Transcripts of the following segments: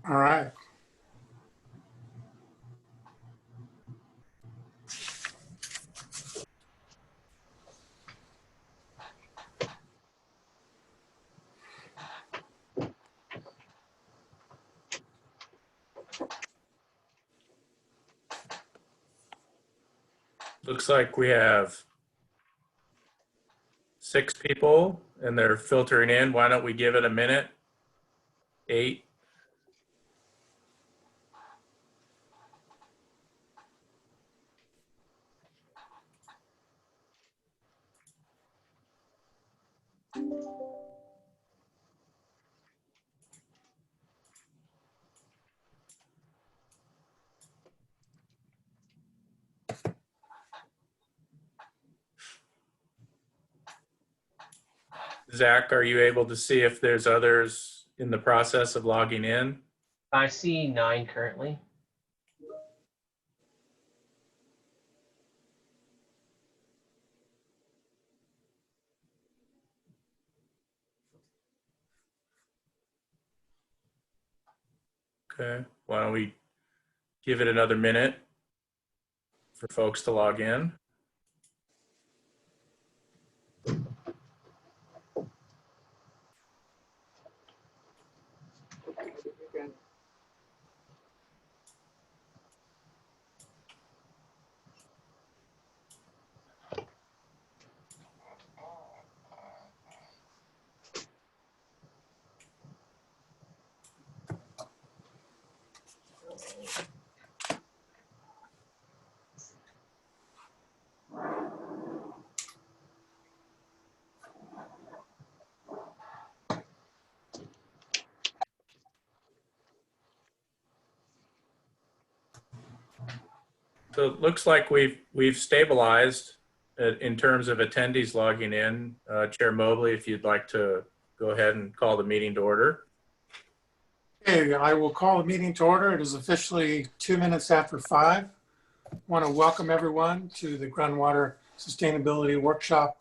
All right. Looks like we have 6 people and they're filtering in. Why don't we give it a minute? 8. Zach, are you able to see if there's others in the process of logging in? I see 9 currently. Okay, why don't we give it another minute for folks to log in? So it looks like we've stabilized in terms of attendees logging in. Chair Mobley, if you'd like to go ahead and call the meeting to order. Okay, I will call the meeting to order. It is officially 2 minutes after 5. I want to welcome everyone to the Groundwater Sustainability Workshop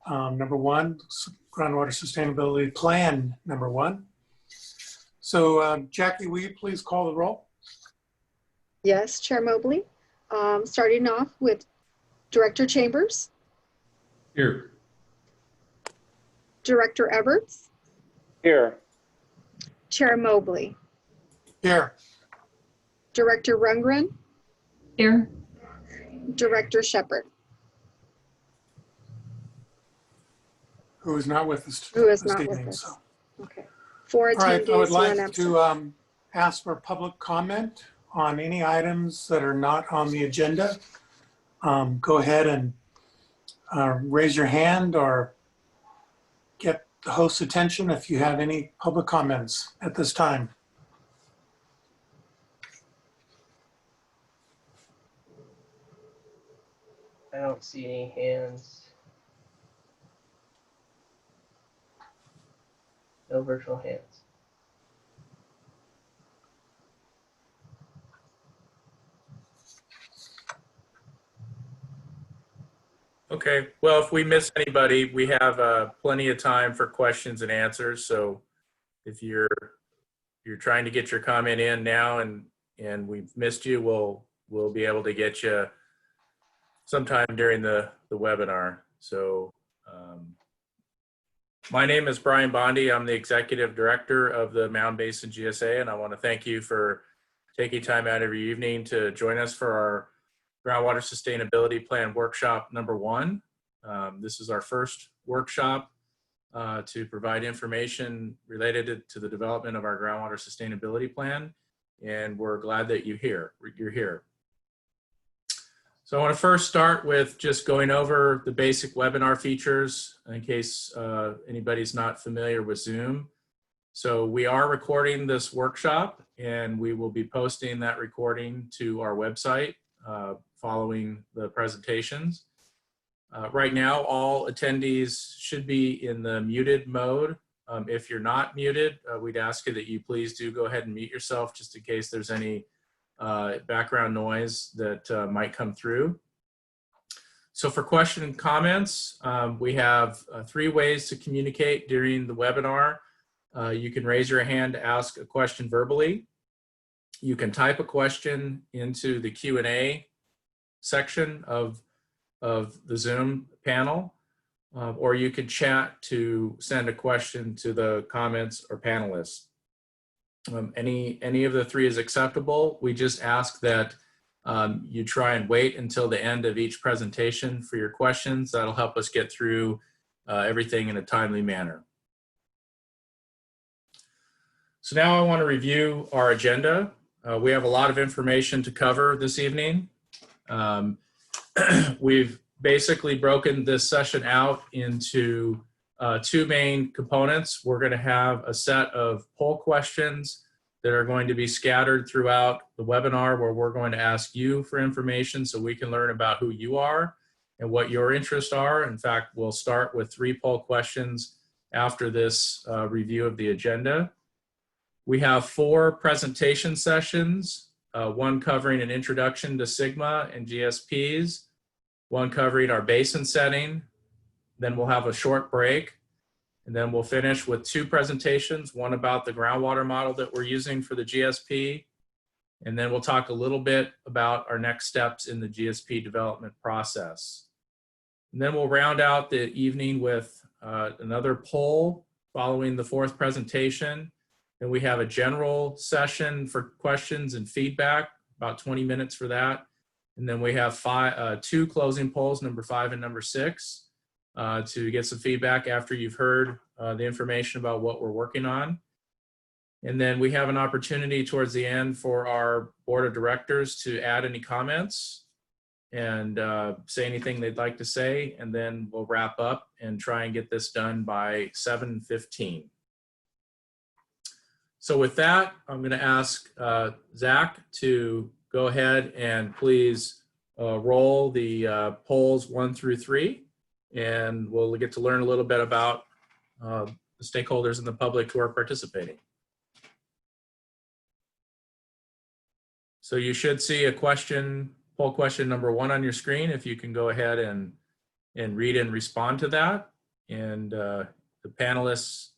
number 1, Groundwater Sustainability Plan number 1. So Jackie, will you please call the roll? Yes, Chair Mobley. Starting off with Director Chambers. Here. Director Everts. Here. Chair Mobley. Here. Director Rundgren. Here. Director Shepherd. Who is not with us Who is this not evening, with us. so. Okay. 4 All right, I would attendees, 1 like absent. to ask for public comment on any items that are not on the agenda. Go ahead and raise your hand or get the host's attention if you have any public comments at this time. I don't see any hands. No virtual hands. Okay, well, if we miss anybody, we have plenty of time for questions and answers. So if you're trying to get your comment in now and we've missed you, we'll be able to get you sometime during the webinar. So my name is Brian Bondi. I'm the Executive Director of the Mound Basin GSA, and I want to thank you for taking time out of your evening to join us for our Groundwater Sustainability Plan Workshop number 1. This is our first workshop to provide information related to the development of our Groundwater Sustainability Plan, and we're glad that you're here. So I want to first start with just going over the basic webinar features in case anybody's not familiar with Zoom. So we are recording this workshop and we will be posting that recording to our website following the presentations. Right now, all attendees should be in the muted mode. If you're not muted, we'd ask you that you please do go ahead and mute yourself just in case there's any background noise that might come through. So for question and comments, we have 3 ways to communicate during the webinar. You can raise your hand to ask a question verbally. You can type a question into the Q&A section of the Zoom panel, or you could chat to send a question to the comments or panelists. Any of the three is acceptable. We just ask that you try and wait until the end of each presentation for your questions. That'll help us get through everything in a timely manner. So now I want to review our agenda. We have a lot of information to cover this evening. We've basically broken this session out into two main components. We're going to have a set of poll questions that are going to be scattered throughout the webinar, where we're going to ask you for information so we can learn about who you are and what your interests are. In fact, we'll start with 3 poll questions after this review of the agenda. We have 4 presentation sessions, one covering an introduction to Sigma and GSPs, one covering our basin setting, then we'll have a short break, and then we'll finish with 2 presentations, one about the groundwater model that we're using for the GSP, and then we'll talk a little bit about our next steps in the GSP development process. And then we'll round out the evening with another poll following the 4th presentation. Then we have a general session for questions and feedback, about 20 minutes for that. And then we have 2 closing polls, number 5 and number 6, to get some feedback after you've heard the information about what we're working on. And then we have an opportunity towards the end for our board of directors to add any comments and say anything they'd like to say. And then we'll wrap up and try and get this done by 7:15. So with that, I'm going to ask Zach to go ahead and please roll the polls 1 through 3, and we'll get to learn a little bit about the stakeholders and the public who are participating. So you should see a question, poll question number 1 on your screen, if you can go ahead and read and respond to that. And the panelists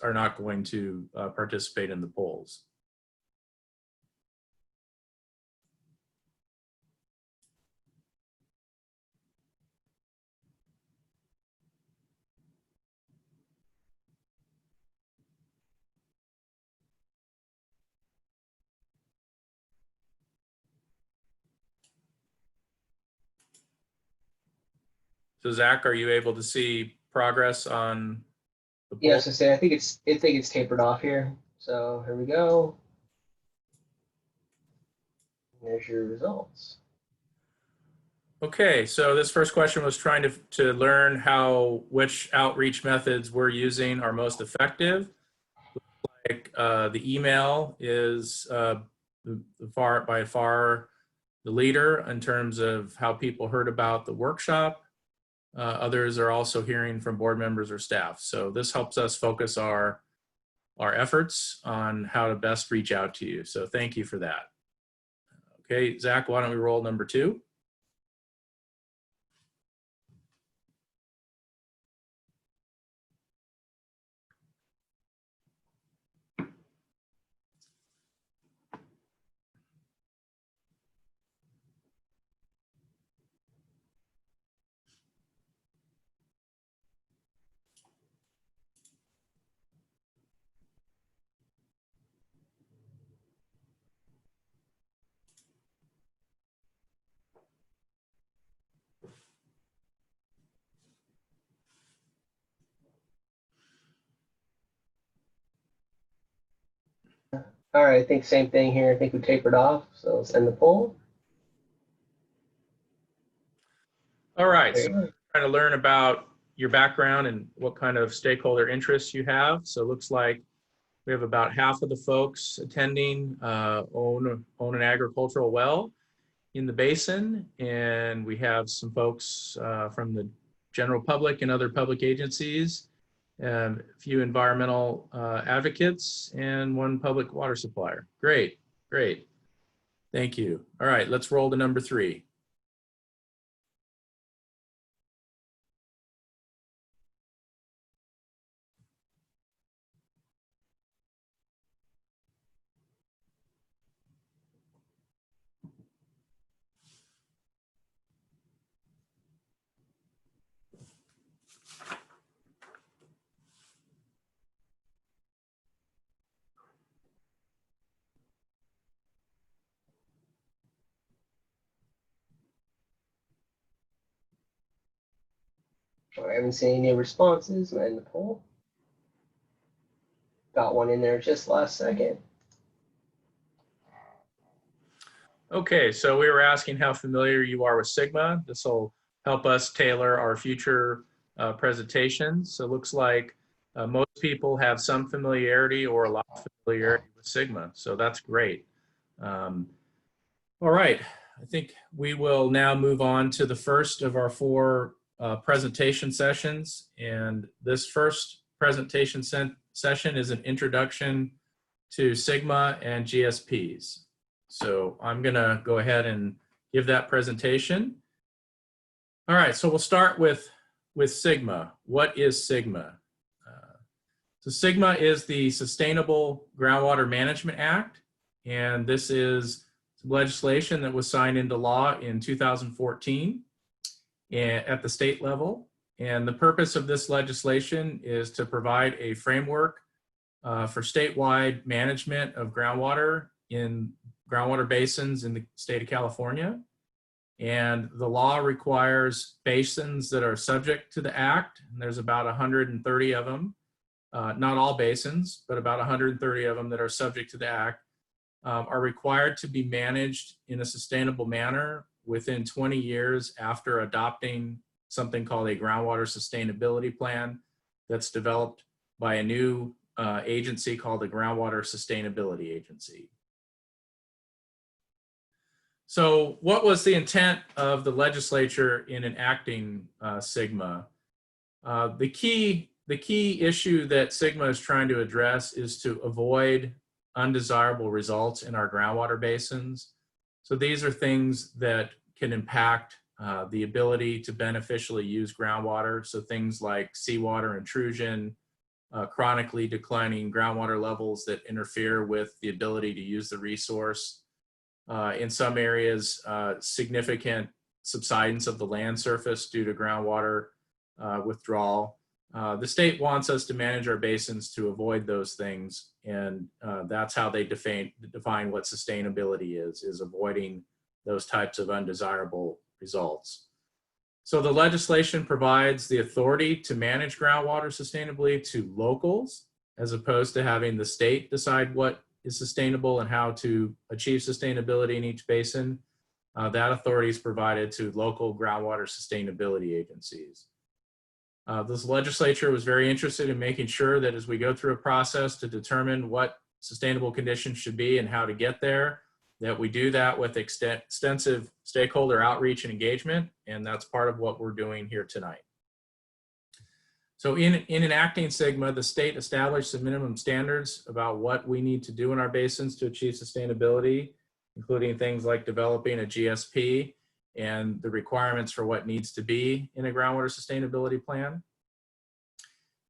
are not going to participate in the polls. So Zach, are you able to see progress on the poll? Yes, I think it's tapered off here. So here we go. There's your results. Okay, so this first question was trying to learn which outreach methods we're using are most effective. Like the email is by far the leader in terms of how people heard about the workshop. Others are also hearing from board members or staff. So this helps us focus our efforts on how to best reach out to you. So thank you for that. Okay, Zach, why don't we roll number 2? All right, I think same thing here. I think we tapered off. So let's end the poll. All right, There so you go. trying to learn about your background and what kind of stakeholder interests you have. So it looks like we have about half of the folks attending own an agricultural well in the basin, and we have some folks from the general public and other public agencies, a few environmental advocates, and 1 public water supplier. Great, great. Thank you. All right, let's roll to number 3. I haven't seen any responses in the poll. Got one in there just last second. Okay, so we were asking how familiar you are with Sigma. This will help us tailor our future presentations. So it looks like most people have some familiarity or a lot of familiarity with Sigma. So that's great. All right, I think we will now move on to the first of our 4 presentation sessions. And this first presentation session is an introduction to Sigma and GSPs. So I'm gonna go ahead and give that presentation. All right, so we'll start with Sigma. What is Sigma? So Sigma is the Sustainable Groundwater Management Act, and this is legislation that was signed into law in 2014 at the state level. And the purpose of this legislation is to provide a framework for statewide management of groundwater in groundwater basins in the state of California. And the law requires basins that are subject to the act, and there's about 130 of them, not all basins, but about 130 of them that are subject to the act, are required to be managed in a sustainable manner within 20 years after adopting something called a groundwater sustainability plan that's developed by a new agency called the Groundwater Sustainability Agency. So what was the intent of the legislature in enacting Sigma? The key issue that Sigma is trying to address is to avoid undesirable results in our groundwater basins. So these are things that can impact the ability to beneficially use groundwater. So things like seawater intrusion, chronically declining groundwater levels that interfere with the ability to use the resource. In some areas, significant subsidence of the land surface due to groundwater withdrawal. The state wants us to manage our basins to avoid those things, and that's how they define what sustainability is avoiding those types of undesirable results. So the legislation provides the authority to manage groundwater sustainably to locals, as opposed to having the state decide what is sustainable and how to achieve sustainability in each basin. That authority is provided to local groundwater sustainability agencies. This legislature was very interested in making sure that as we go through a process to determine what sustainable conditions should be and how to get there, that we do that with extensive stakeholder outreach and engagement, and that's part of what we're doing here tonight. So in enacting Sigma, the state established some minimum standards about what we need to do in our basins to achieve sustainability, including things like developing a GSP and the requirements for what needs to be in a groundwater sustainability plan.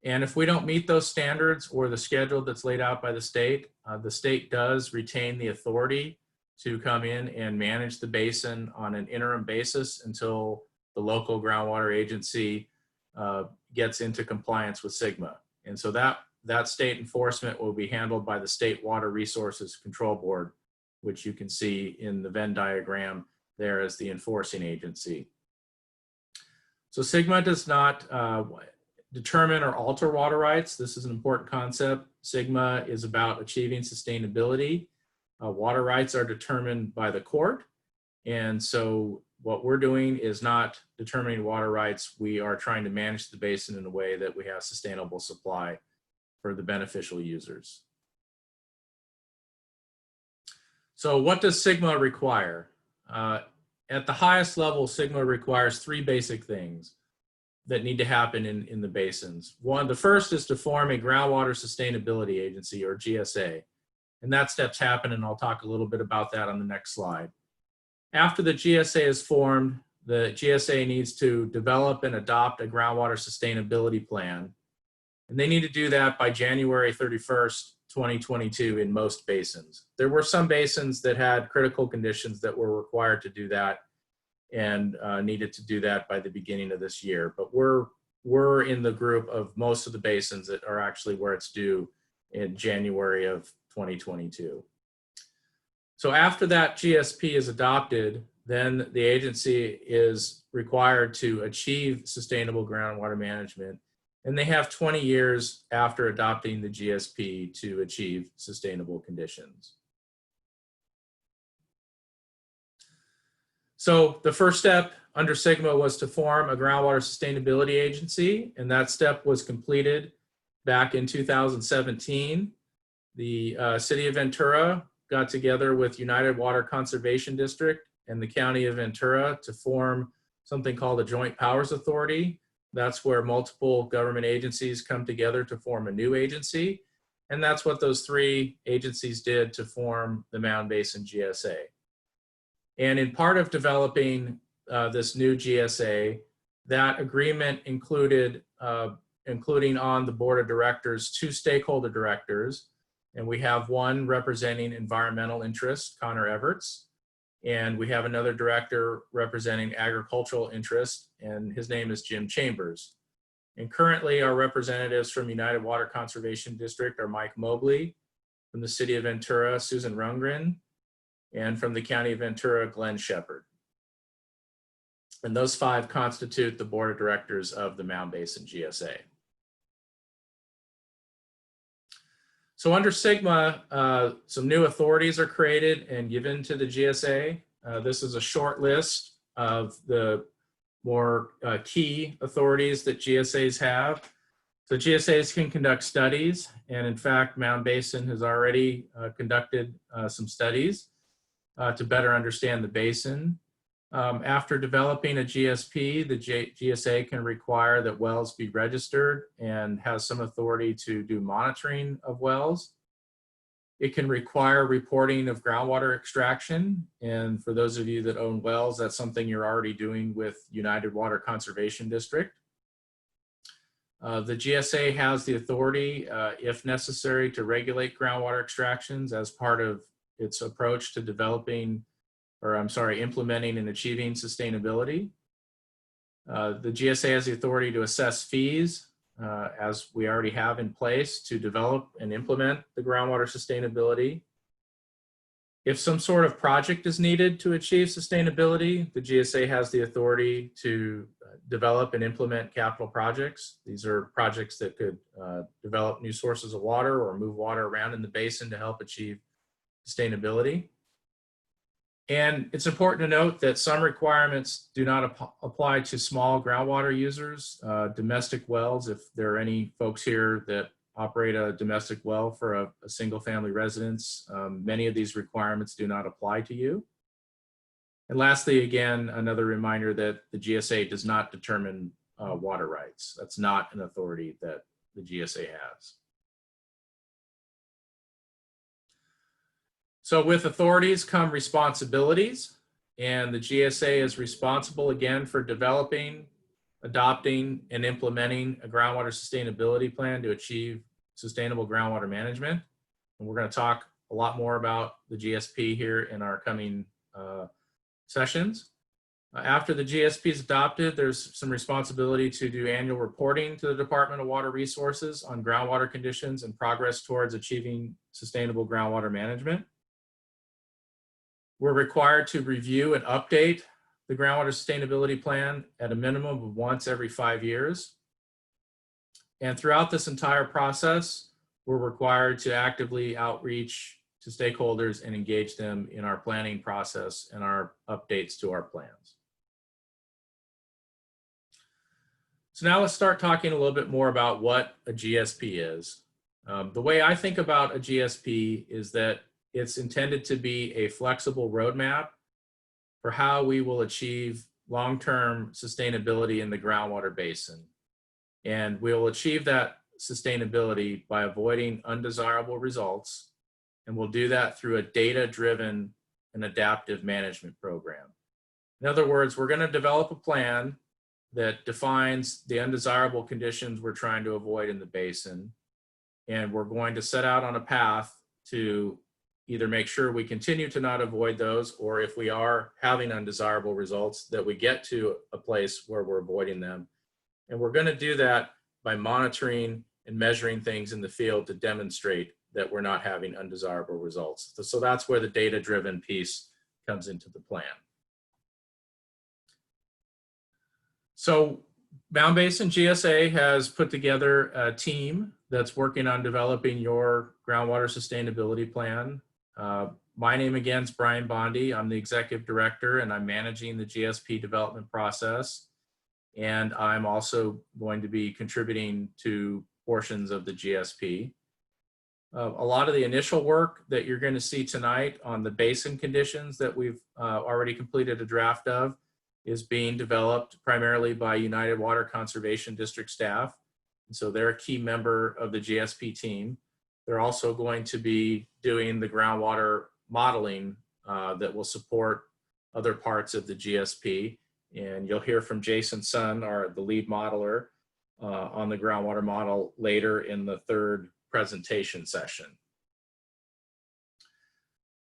And if we don't meet those standards or the schedule that's laid out by the state does retain the authority to come in and manage the basin on an interim basis until the local groundwater agency gets into compliance with Sigma. And so that state enforcement will be handled by the State Water Resources Control Board, which you can see in the Venn diagram there as the enforcing agency. So Sigma does not determine or alter water rights. This is an important concept. Sigma is about achieving sustainability. Water rights are determined by the court. And so what we're doing is not determining water rights. We are trying to manage the basin in a way that we have sustainable supply for the beneficial users. So what does Sigma require? At the highest level, Sigma requires 3 basic things that need to happen in the basins. The first is to form a groundwater sustainability agency, or GSA. And that step's happened, and I'll talk a little bit about that on the next slide. After the GSA is formed, the GSA needs to develop and adopt a groundwater sustainability plan. And they need to do that by January 31st, 2022 in most basins. There were some basins that had critical conditions that were required to do that and needed to do that by the beginning of this year. But we're in the group of most of the basins that are actually where it's due in January of 2022. So after that GSP is adopted, then the agency is required to achieve sustainable groundwater management. And they have 20 years after adopting the GSP to achieve sustainable conditions. So the first step under SGMA was to form a groundwater sustainability agency, and that step was completed back in 2017. The City of Ventura got together with United Water Conservation District and the County of Ventura to form something called a Joint Powers Authority. That's where multiple government agencies come together to form a new agency. And that's what those three agencies did to form the Mound Basin GSA. And in part of developing this new GSA, that agreement included, including on the board of directors, 2 stakeholder directors. And we have one representing environmental interests, Connor Everts. And we have another director representing agricultural interest, and his name is Jim Chambers. And currently our representatives from United Water Conservation District are Mike Mobley, from the City of Ventura, Susan Rundgren, and from the County of Ventura, Glenn Shepard. And those 5 constitute the board of directors of the Mound Basin GSA. So under SGMA, some new authorities are created and given to the GSA. This is a short list of the more key authorities that GSAs have. So GSAs can conduct studies, and in fact, Mound Basin has already conducted some studies to better understand the basin. After developing a GSP, the GSA can require that wells be registered and has some authority to do monitoring of wells. It can require reporting of groundwater extraction. And for those of you that own wells, that's something you're already doing with United Water Conservation District. The GSA has the authority, if necessary, to regulate groundwater extractions as part of its approach to implementing and achieving sustainability. The GSA has the authority to assess fees, as we already have in place, to develop and implement the groundwater sustainability. If some sort of project is needed to achieve sustainability, the GSA has the authority to develop and implement capital projects. These are projects that could develop new sources of water or move water around in the basin to help achieve sustainability. And it's important to note that some requirements do not apply to small groundwater users, domestic wells. If there are any folks here that operate a domestic well for a single family residence, many of these requirements do not apply to you. And lastly, again, another reminder that the GSA does not determine water rights. That's not an authority that the GSA has. So with authorities come responsibilities, and the GSA is responsible again for developing, adopting, and implementing a groundwater sustainability plan to achieve sustainable groundwater management. And we're going to talk a lot more about the GSP here in our coming sessions. After the GSP is adopted, there's some responsibility to do annual reporting to the Department of Water Resources on groundwater conditions and progress towards achieving sustainable groundwater management. We're required to review and update the groundwater sustainability plan at a minimum of once every 5 years. And throughout this entire process, we're required to actively outreach to stakeholders and engage them in our planning process and our updates to our plans. So now let's start talking a little bit more about what a GSP is. The way I think about a GSP is that it's intended to be a flexible roadmap for how we will achieve long-term sustainability in the groundwater basin. And we'll achieve that sustainability by avoiding undesirable results. And we'll do that through a data-driven and adaptive management program. In other words, we're going to develop a plan that defines the undesirable conditions we're trying to avoid in the basin. And we're going to set out on a path to either make sure we continue to not avoid those, or if we are having undesirable results, that we get to a place where we're avoiding them. And we're going to do that by monitoring and measuring things in the field to demonstrate that we're not having undesirable results. So that's where the data-driven piece comes into the plan. So Mound Basin GSA has put together a team that's working on developing your groundwater sustainability plan. My name again is Brian Bondi. I'm the executive director and I'm managing the GSP development process. And I'm also going to be contributing to portions of the GSP. A lot of the initial work that you're going to see tonight on the basin conditions that we've already completed a draft of is being developed primarily by United Water Conservation District staff. And so they're a key member of the GSP team. They're also going to be doing the groundwater modeling that will support other parts of the GSP. And you'll hear from Jason Sun, the lead modeler, on the groundwater model later in the third presentation session.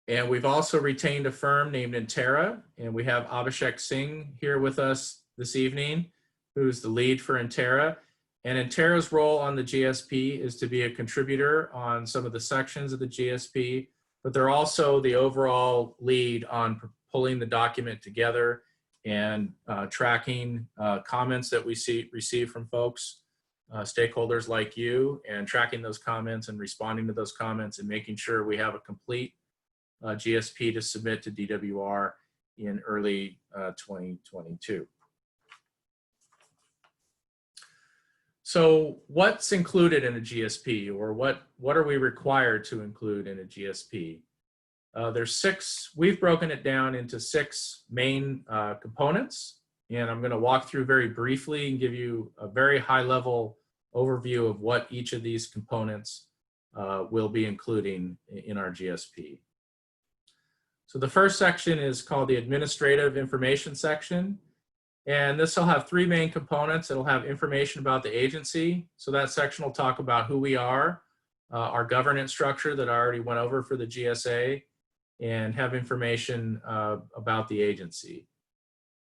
And we've also retained a firm named Intera, and we have Abhishek Singh here with us this evening, who's the lead for Intera. And Intera's role on the GSP is to be a contributor on some of the sections of the GSP, but they're also the overall lead on pulling the document together and tracking comments that we receive from folks, stakeholders like you, and tracking those comments and responding to those comments and making sure we have a complete GSP to submit to DWR in early 2022. So what's included in a GSP, or what are we required to include in a GSP? There's 6, we've broken it down into 6 main components, and I'm going to walk through very briefly and give you a very high level overview of what each of these components will be including in our GSP. So the first section is called the administrative information section. And this will have 3 main components. It'll have information about the agency. So that section will talk about who we are, our governance structure that I already went over for the GSA, and have information about the agency.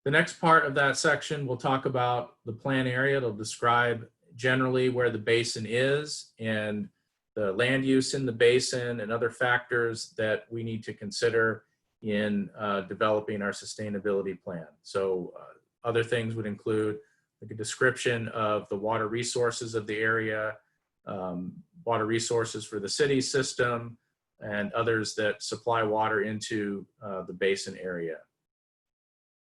The next part of that section will talk about the plan area. It'll describe generally where the basin is and the land use in the basin and other factors that we need to consider in developing our sustainability plan. So other things would include like a description of the water resources of the area, water resources for the city system, and others that supply water into the basin area.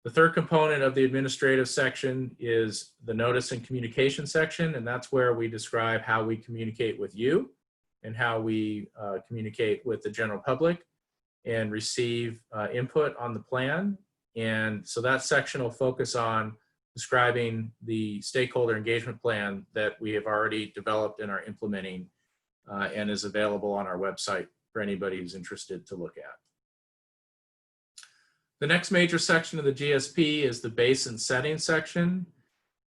The third component of the administrative section is the notice and communication section, and that's where we describe how we communicate with you and how we communicate with the general public and receive input on the plan. And so that section will focus on describing the stakeholder engagement plan that we have already developed and are implementing and is available on our website for anybody who's interested to look at. The next major section of the GSP is the basin setting section.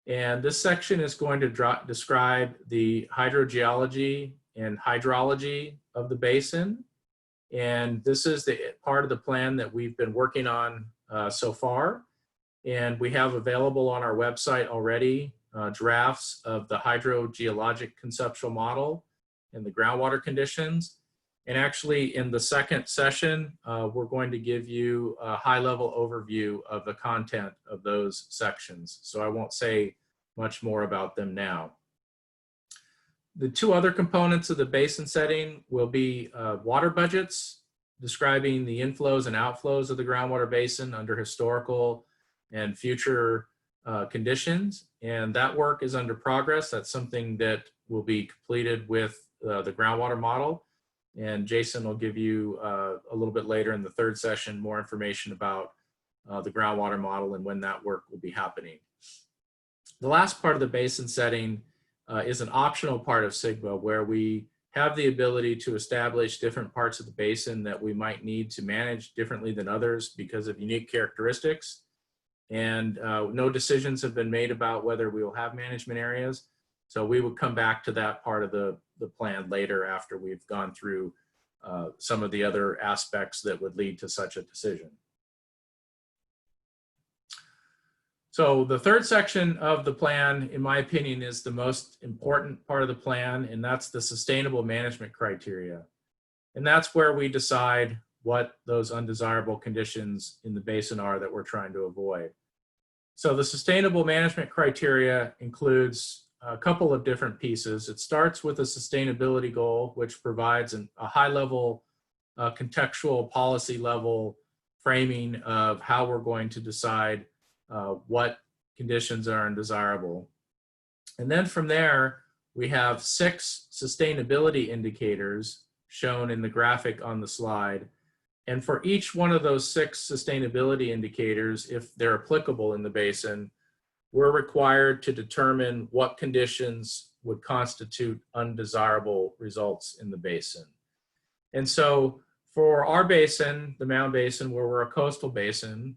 And this section is going to describe the hydrogeology and hydrology of the basin. And this is the part of the plan that we've been working on so far. And we have available on our website already drafts of the hydrogeologic conceptual model and the groundwater conditions. And actually in the second session, we're going to give you a high-level overview of the content of those sections. So I won't say much more about them now. The 2 other components of the basin setting will be water budgets, describing the inflows and outflows of the groundwater basin under historical and future conditions. And that work is under progress. That's something that will be completed with the groundwater model. And Jason will give you a little bit later in the third session more information about the groundwater model and when that work will be happening. The last part of the basin setting is an optional part of SGMA where we have the ability to establish different parts of the basin that we might need to manage differently than others because of unique characteristics. And no decisions have been made about whether we will have management areas. So we will come back to that part of the plan later after we've gone through some of the other aspects that would lead to such a decision. So the third section of the plan, in my opinion, is the most important part of the plan, and that's the sustainable management criteria. And that's where we decide what those undesirable conditions in the basin are that we're trying to avoid. So the sustainable management criteria includes a couple of different pieces. It starts with a sustainability goal, which provides a high-level contextual policy level framing of how we're going to decide what conditions are undesirable. And then from there, we have 6 sustainability indicators shown in the graphic on the slide. And for each one of those 6 sustainability indicators, if they're applicable in the basin, we're required to determine what conditions would constitute undesirable results in the basin. And so for our basin, the Mound Basin, where we're a coastal basin,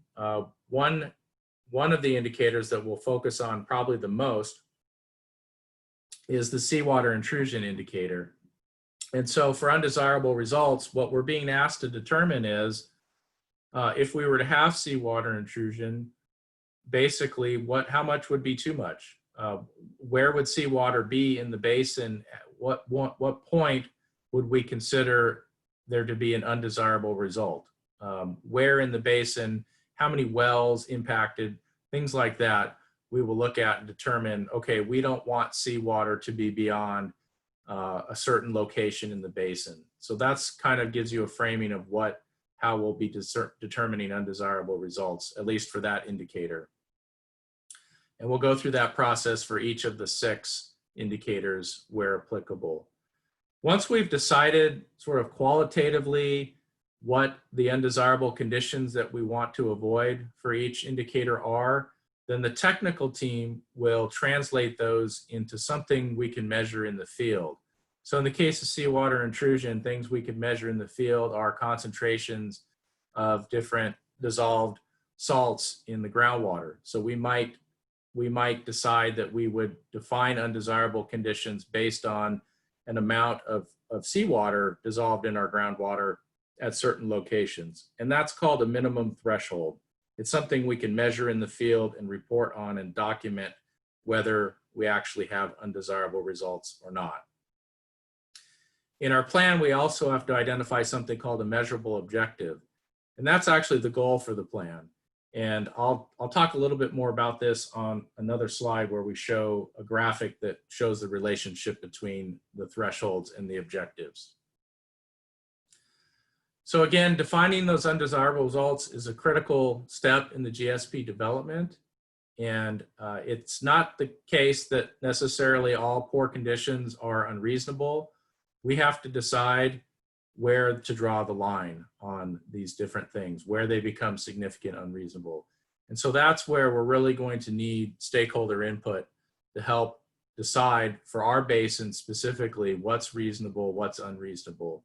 one of the indicators that we'll focus on probably the most is the seawater intrusion indicator. And so for undesirable results, what we're being asked to determine is if we were to have seawater intrusion, basically how much would be too much? Where would seawater be in the basin? What point would we consider there to be an undesirable result? Where in the basin, how many wells impacted, things like that, we will look at and determine, okay, we don't want seawater to be beyond a certain location in the basin. So that's kind of gives you a framing of how we'll be determining undesirable results, at least for that indicator. And we'll go through that process for each of the 6 indicators where applicable. Once we've decided sort of qualitatively what the undesirable conditions that we want to avoid for each indicator are, then the technical team will translate those into something we can measure in the field. So in the case of seawater intrusion, things we can measure in the field are concentrations of different dissolved salts in the groundwater. So we might decide that we would define undesirable conditions based on an amount of seawater dissolved in our groundwater at certain locations. And that's called a minimum threshold. It's something we can measure in the field and report on and document whether we actually have undesirable results or not. In our plan, we also have to identify something called a measurable objective. And that's actually the goal for the plan. And I'll talk a little bit more about this on another slide where we show a graphic that shows the relationship between the thresholds and the objectives. So again, defining those undesirable results is a critical step in the GSP development. And it's not the case that necessarily all poor conditions are unreasonable. We have to decide where to draw the line on these different things, where they become significant unreasonable. And so that's where we're really going to need stakeholder input to help decide for our basin specifically what's reasonable, what's unreasonable.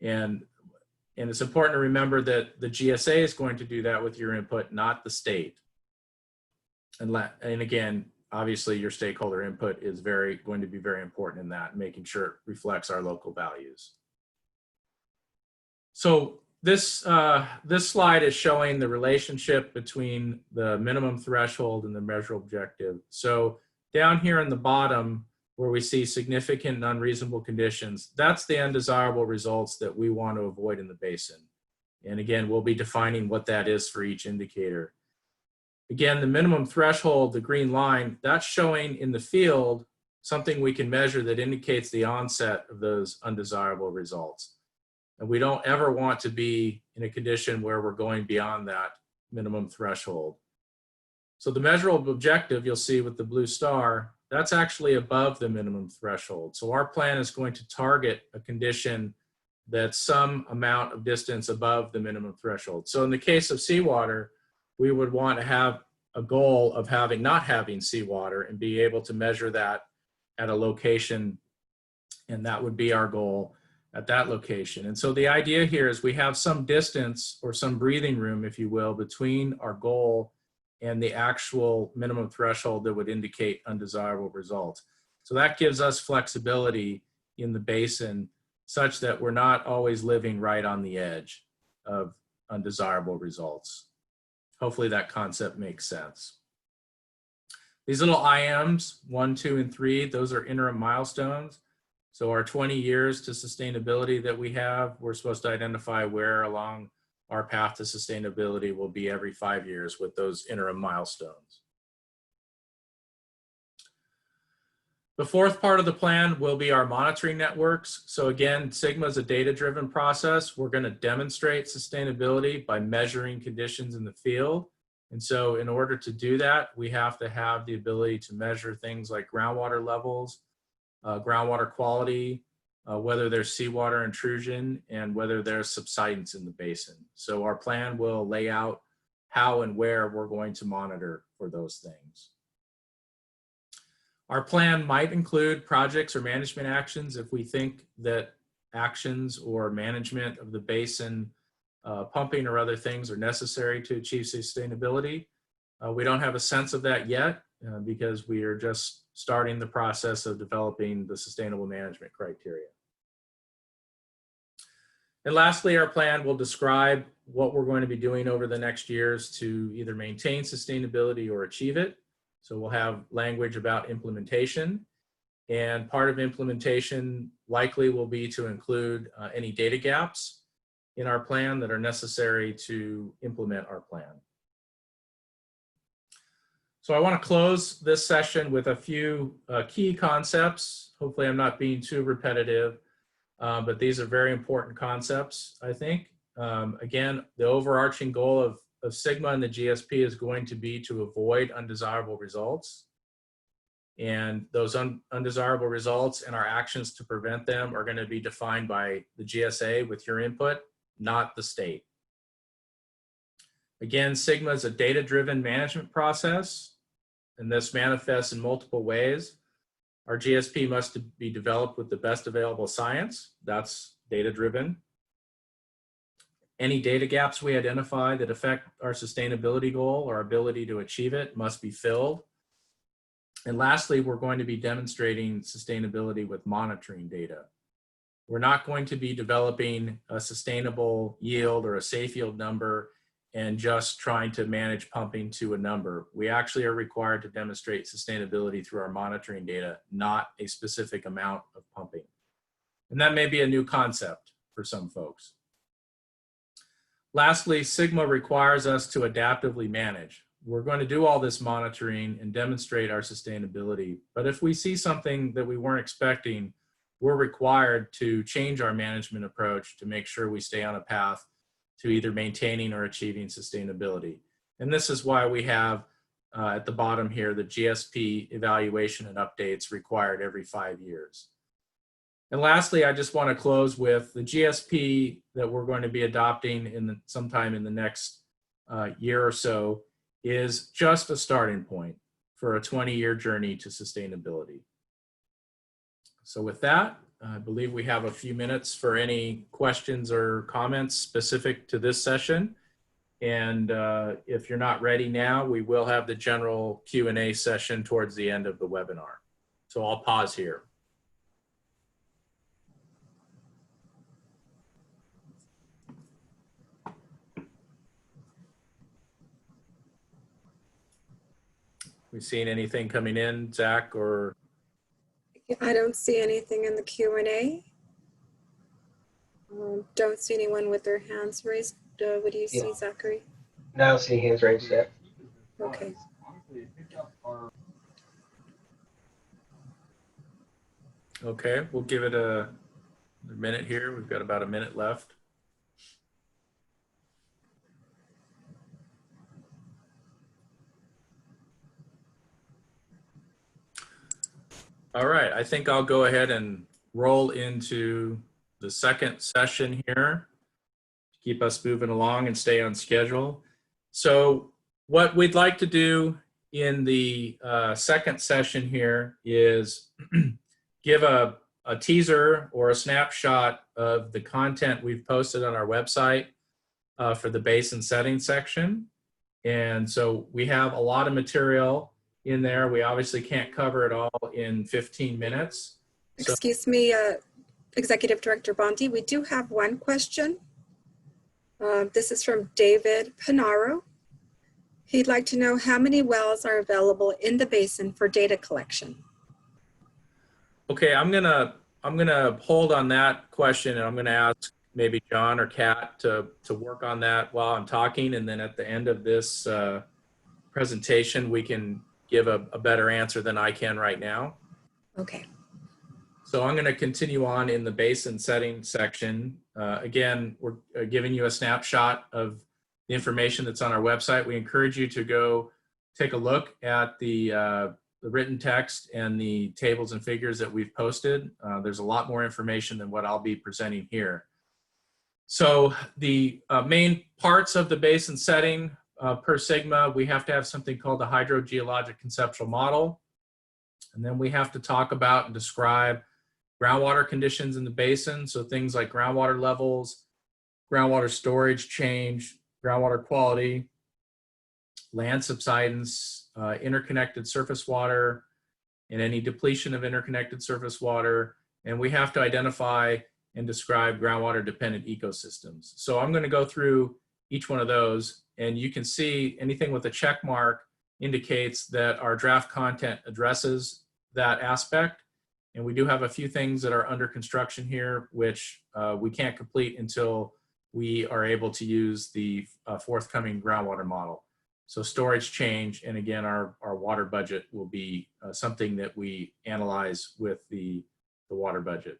And it's important to remember that the GSA is going to do that with your input, not the state. And again, obviously your stakeholder input is going to be very important in that, making sure it reflects our local values. So this slide is showing the relationship between the minimum threshold and the measurable objective. So down here in the bottom, where we see significant and unreasonable conditions, that's the undesirable results that we want to avoid in the basin. And again, we'll be defining what that is for each indicator. Again, the minimum threshold, the green line, that's showing in the field something we can measure that indicates the onset of those undesirable results. And we don't ever want to be in a condition where we're going beyond that minimum threshold. So the measurable objective you'll see with the blue star, that's actually above the minimum threshold. So our plan is going to target a condition that's some amount of distance above the minimum threshold. So in the case of seawater, we would want to have a goal of not having seawater and be able to measure that at a location, and that would be our goal at that location. And so the idea here is we have some distance or some breathing room, if you will, between our goal and the actual minimum threshold that would indicate undesirable results. So that gives us flexibility in the basin such that we're not always living right on the edge of undesirable results. Hopefully that concept makes sense. These little IMs, 1, 2, and 3, those are interim milestones. So our 20 years to sustainability that we have, we're supposed to identify where along our path to sustainability will be every 5 years with those interim milestones. The fourth part of the plan will be our monitoring networks. So again, Sigma is a data-driven process. We're going to demonstrate sustainability by measuring conditions in the field. And so in order to do that, we have to have the ability to measure things like groundwater levels, groundwater quality, whether there's seawater intrusion, and whether there's subsidence in the basin. So our plan will lay out how and where we're going to monitor for those things. Our plan might include projects or management actions if we think that actions or management of the basin, pumping or other things are necessary to achieve sustainability. We don't have a sense of that yet because we are just starting the process of developing the sustainable management criteria. And lastly, our plan will describe what we're going to be doing over the next years to either maintain sustainability or achieve it. So we'll have language about implementation, and part of implementation likely will be to include any data gaps in our plan that are necessary to implement our plan. So I want to close this session with a few key concepts. Hopefully I'm not being too repetitive, but these are very important concepts, I think. Again, the overarching goal of Sigma and the GSP is going to be to avoid undesirable results. And those undesirable results and our actions to prevent them are going to be defined by the GSA with your input, not the state. Again, Sigma is a data-driven management process, and this manifests in multiple ways. Our GSP must be developed with the best available science. That's data-driven. Any data gaps we identify that affect our sustainability goal or ability to achieve it must be filled. And lastly, we're going to be demonstrating sustainability with monitoring data. We're not going to be developing a sustainable yield or a safe yield number and just trying to manage pumping to a number. We actually are required to demonstrate sustainability through our monitoring data, not a specific amount of pumping. And that may be a new concept for some folks. Lastly, Sigma requires us to adaptively manage. We're going to do all this monitoring and demonstrate our sustainability, but if we see something that we weren't expecting, we're required to change our management approach to make sure we stay on a path to either maintaining or achieving sustainability. And this is why we have at the bottom here, the GSP evaluation and updates required every 5 years. And lastly, I just want to close with the GSP that we're going to be adopting sometime in the next year or so is just a starting point for a 20-year journey to sustainability. So with that, I believe we have a few minutes for any questions or comments specific to this session. And if you're not ready now, we will have the general Q&A session towards the end of the webinar. So I'll pause here. We seen anything coming in, Zach, or? I don't see anything in the Q&A. Don't see anyone with their hands raised. What do you see, Zachary? No, I don't see any hands raised yet. Okay. Okay, we'll give it a minute here. We've got about a minute left. All right, I think I'll go ahead and roll into the second session here to keep us moving along and stay on schedule. So what we'd like to do in the second session here is give a teaser or a snapshot of the content we've posted on our website for the basin settings section. And so we have a lot of material in there. We obviously can't cover it all in 15 minutes. So, Excuse me, Executive Director Bondi, we do have one question. This is from David Panaro. He'd like to know how many wells are available in the basin for data collection. okay, I'm gonna hold on that question, and I'm gonna ask maybe John or Kat to work on that while I'm talking. And then at the end of this presentation, we can give a better answer than I can right now. Okay. So I'm going to continue on in the basin setting section. Again, we're giving you a snapshot of the information that's on our website. We encourage you to go take a look at the written text and the tables and figures that we've posted. There's a lot more information than what I'll be presenting here. So the main parts of the basin setting per sigma, we have to have something called the hydrogeologic conceptual model. And then we have to talk about and describe groundwater conditions in the basin. So things like groundwater levels, groundwater storage change, groundwater quality, land subsidence, interconnected surface water, and any depletion of interconnected surface water. And we have to identify and describe groundwater dependent ecosystems. So I'm going to go through each one of those, and you can see anything with a check mark indicates that our draft content addresses that aspect. And we do have a few things that are under construction here, which we can't complete until we are able to use the forthcoming groundwater model. So storage change, and again, our water budget will be something that we analyze with the water budget.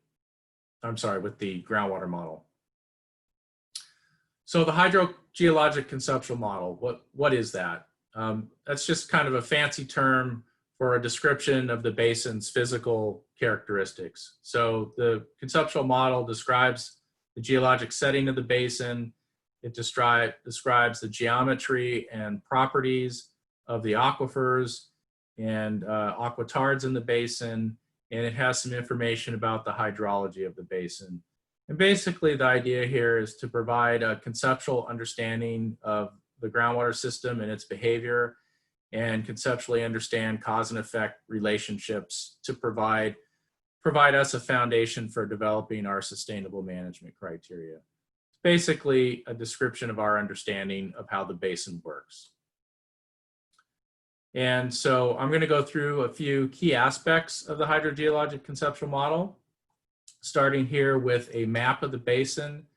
I'm sorry, with the groundwater model. So the hydrogeologic conceptual model, what is that? That's just kind of a fancy term for a description of the basin's physical characteristics. So the conceptual model describes the geologic setting of the basin. It describes the geometry and properties of the aquifers and aquatards in the basin, and it has some information about the hydrology of the basin. And basically the idea here is to provide a conceptual understanding of the groundwater system and its behavior, and conceptually understand cause and effect relationships to provide us a foundation for developing our sustainable management criteria. It's basically a description of our understanding of how the basin works. And so I'm going to go through a few key aspects of the hydrogeologic conceptual model, starting here with a map of the basin.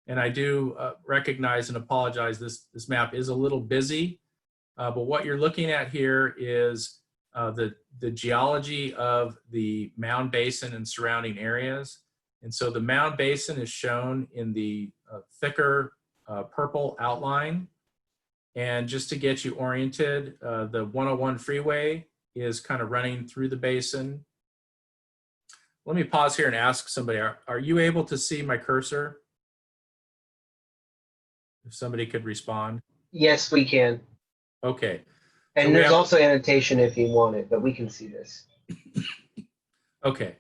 And I do recognize and apologize, this map is a little busy. But what you're looking at here is the geology of the Mound Basin and surrounding areas. And so the Mound Basin is shown in the thicker purple outline. And just to get you oriented, the 101 freeway is kind of running through the basin. Let me pause here and ask somebody, are you able to see my cursor? If somebody could respond. Yes, we can. Okay. And So there's also annotation if you want it, but we can see this. Okay,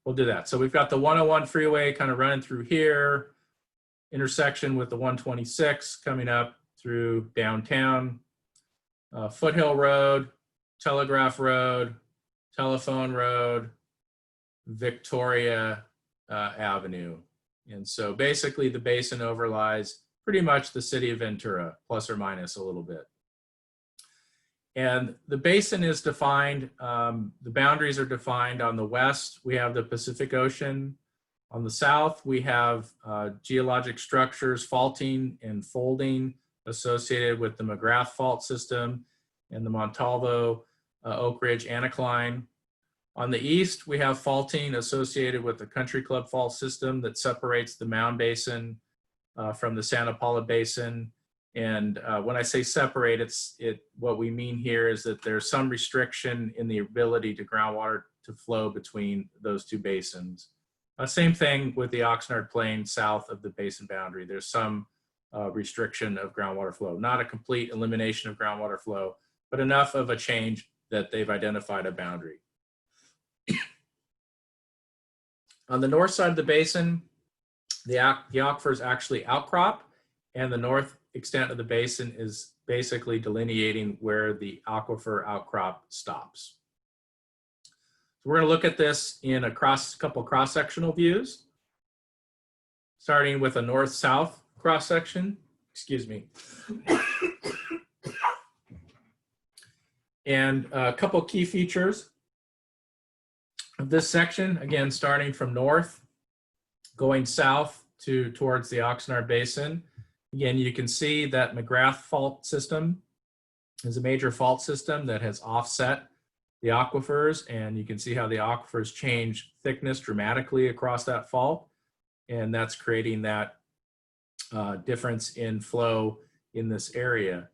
we'll do that. So we've got the 101 freeway kind of running through here, intersection with the 126 coming up through downtown, Foothill Road, Telegraph Road, Telephone Road, Victoria Avenue. And so basically the basin overlies pretty much the city of Ventura, plus or minus a little bit. And the basin is defined, the boundaries are defined. On the west, we have the Pacific Ocean. On the south, we have geologic structures, faulting and folding associated with the McGrath fault system and the Montalvo Oak Ridge anticline. On the east, we have faulting associated with the Country Club fault system that separates the Mound Basin from the Santa Paula Basin. And when I say separate, what we mean here is that there's some restriction in the ability to groundwater to flow between those two basins. Same thing with the Oxnard Plain south of the basin boundary. There's some restriction of groundwater flow. Not a complete elimination of groundwater flow, but enough of a change that they've identified a boundary. On the north side of the basin, the aquifers actually outcrop, and the north extent of the basin is basically delineating where the aquifer outcrop stops. So we're going to look at this in a couple cross-sectional views, starting with a north-south cross-section. Excuse me. And a couple key features of this section, again, starting from north, going south towards the Oxnard Basin. Again, you can see that McGrath fault system is a major fault system that has offset the aquifers, and you can see how the aquifers change thickness dramatically across that fault, and that's creating that difference in flow in this area.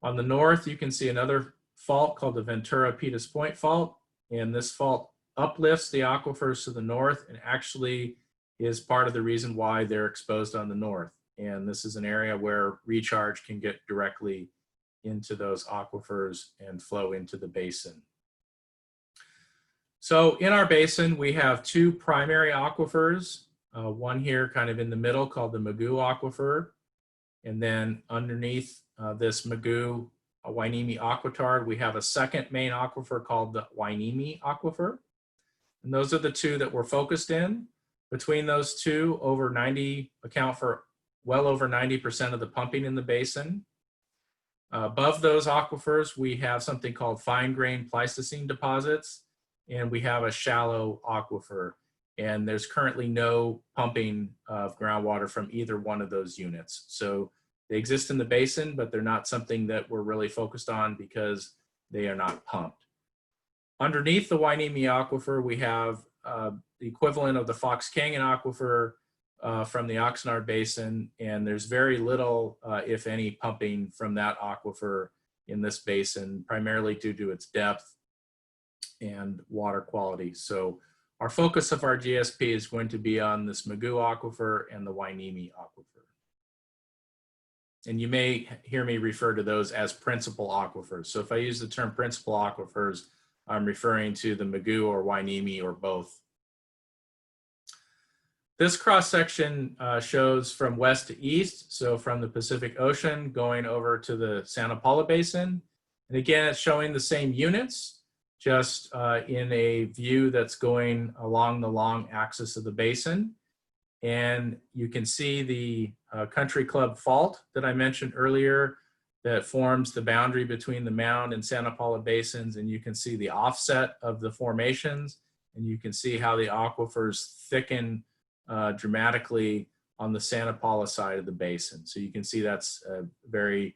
On the north, you can see another fault called the Ventura-Pettus Point Fault, and this fault uplifts the aquifers to the north and actually is part of the reason why they're exposed on the north. And this is an area where recharge can get directly into those aquifers and flow into the basin. So in our basin, we have two primary aquifers, one here kind of in the middle called the Magoo Aquifer, and then underneath this Magoo Hueneme Aquitard, we have a second main aquifer called the Hueneme Aquifer. And those are the two that we're focused in. Between those two, account for well over 90% of the pumping in the basin. Above those aquifers, we have something called fine-grained Pleistocene deposits, and we have a shallow aquifer. And there's currently no pumping of groundwater from either one of those units. So they exist in the basin, but they're not something that we're really focused on because they are not pumped. Underneath the Hueneme Aquifer, we have the equivalent of the Fox Canyon Aquifer from the Oxnard Basin, and there's very little, if any, pumping from that aquifer in this basin, primarily due to its depth and water quality. So our focus of our GSP is going to be on this Magoo Aquifer and the Hueneme Aquifer. And you may hear me refer to those as principal aquifers. So if I use the term principal aquifers, I'm referring to the Magoo or Hueneme or both. This cross-section shows from west to east, so from the Pacific Ocean going over to the Santa Paula Basin. And again, it's showing the same units, just in a view that's going along the long axis of the basin. And you can see the Country Club Fault that I mentioned earlier that forms the boundary between the Mound and Santa Paula Basins. And you can see the offset of the formations, and you can see how the aquifers thicken dramatically on the Santa Paula side of the basin. So you can see that's a very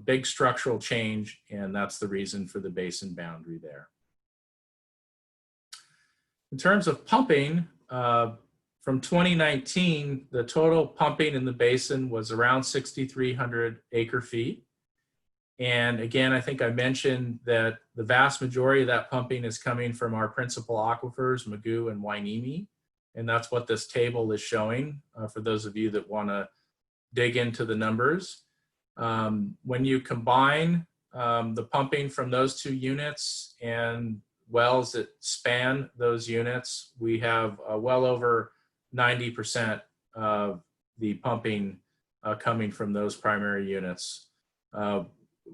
big structural change, and that's the reason for the basin boundary there. In terms of pumping, from 2019, the total pumping in the basin was around 6,300 acre feet. And again, I think I mentioned that the vast majority of that pumping is coming from our principal aquifers, Magoo and Hueneme. And that's what this table is showing for those of you that want to dig into the numbers. When you combine the pumping from those two units and wells that span those units, we have well over 90% of the pumping coming from those primary units.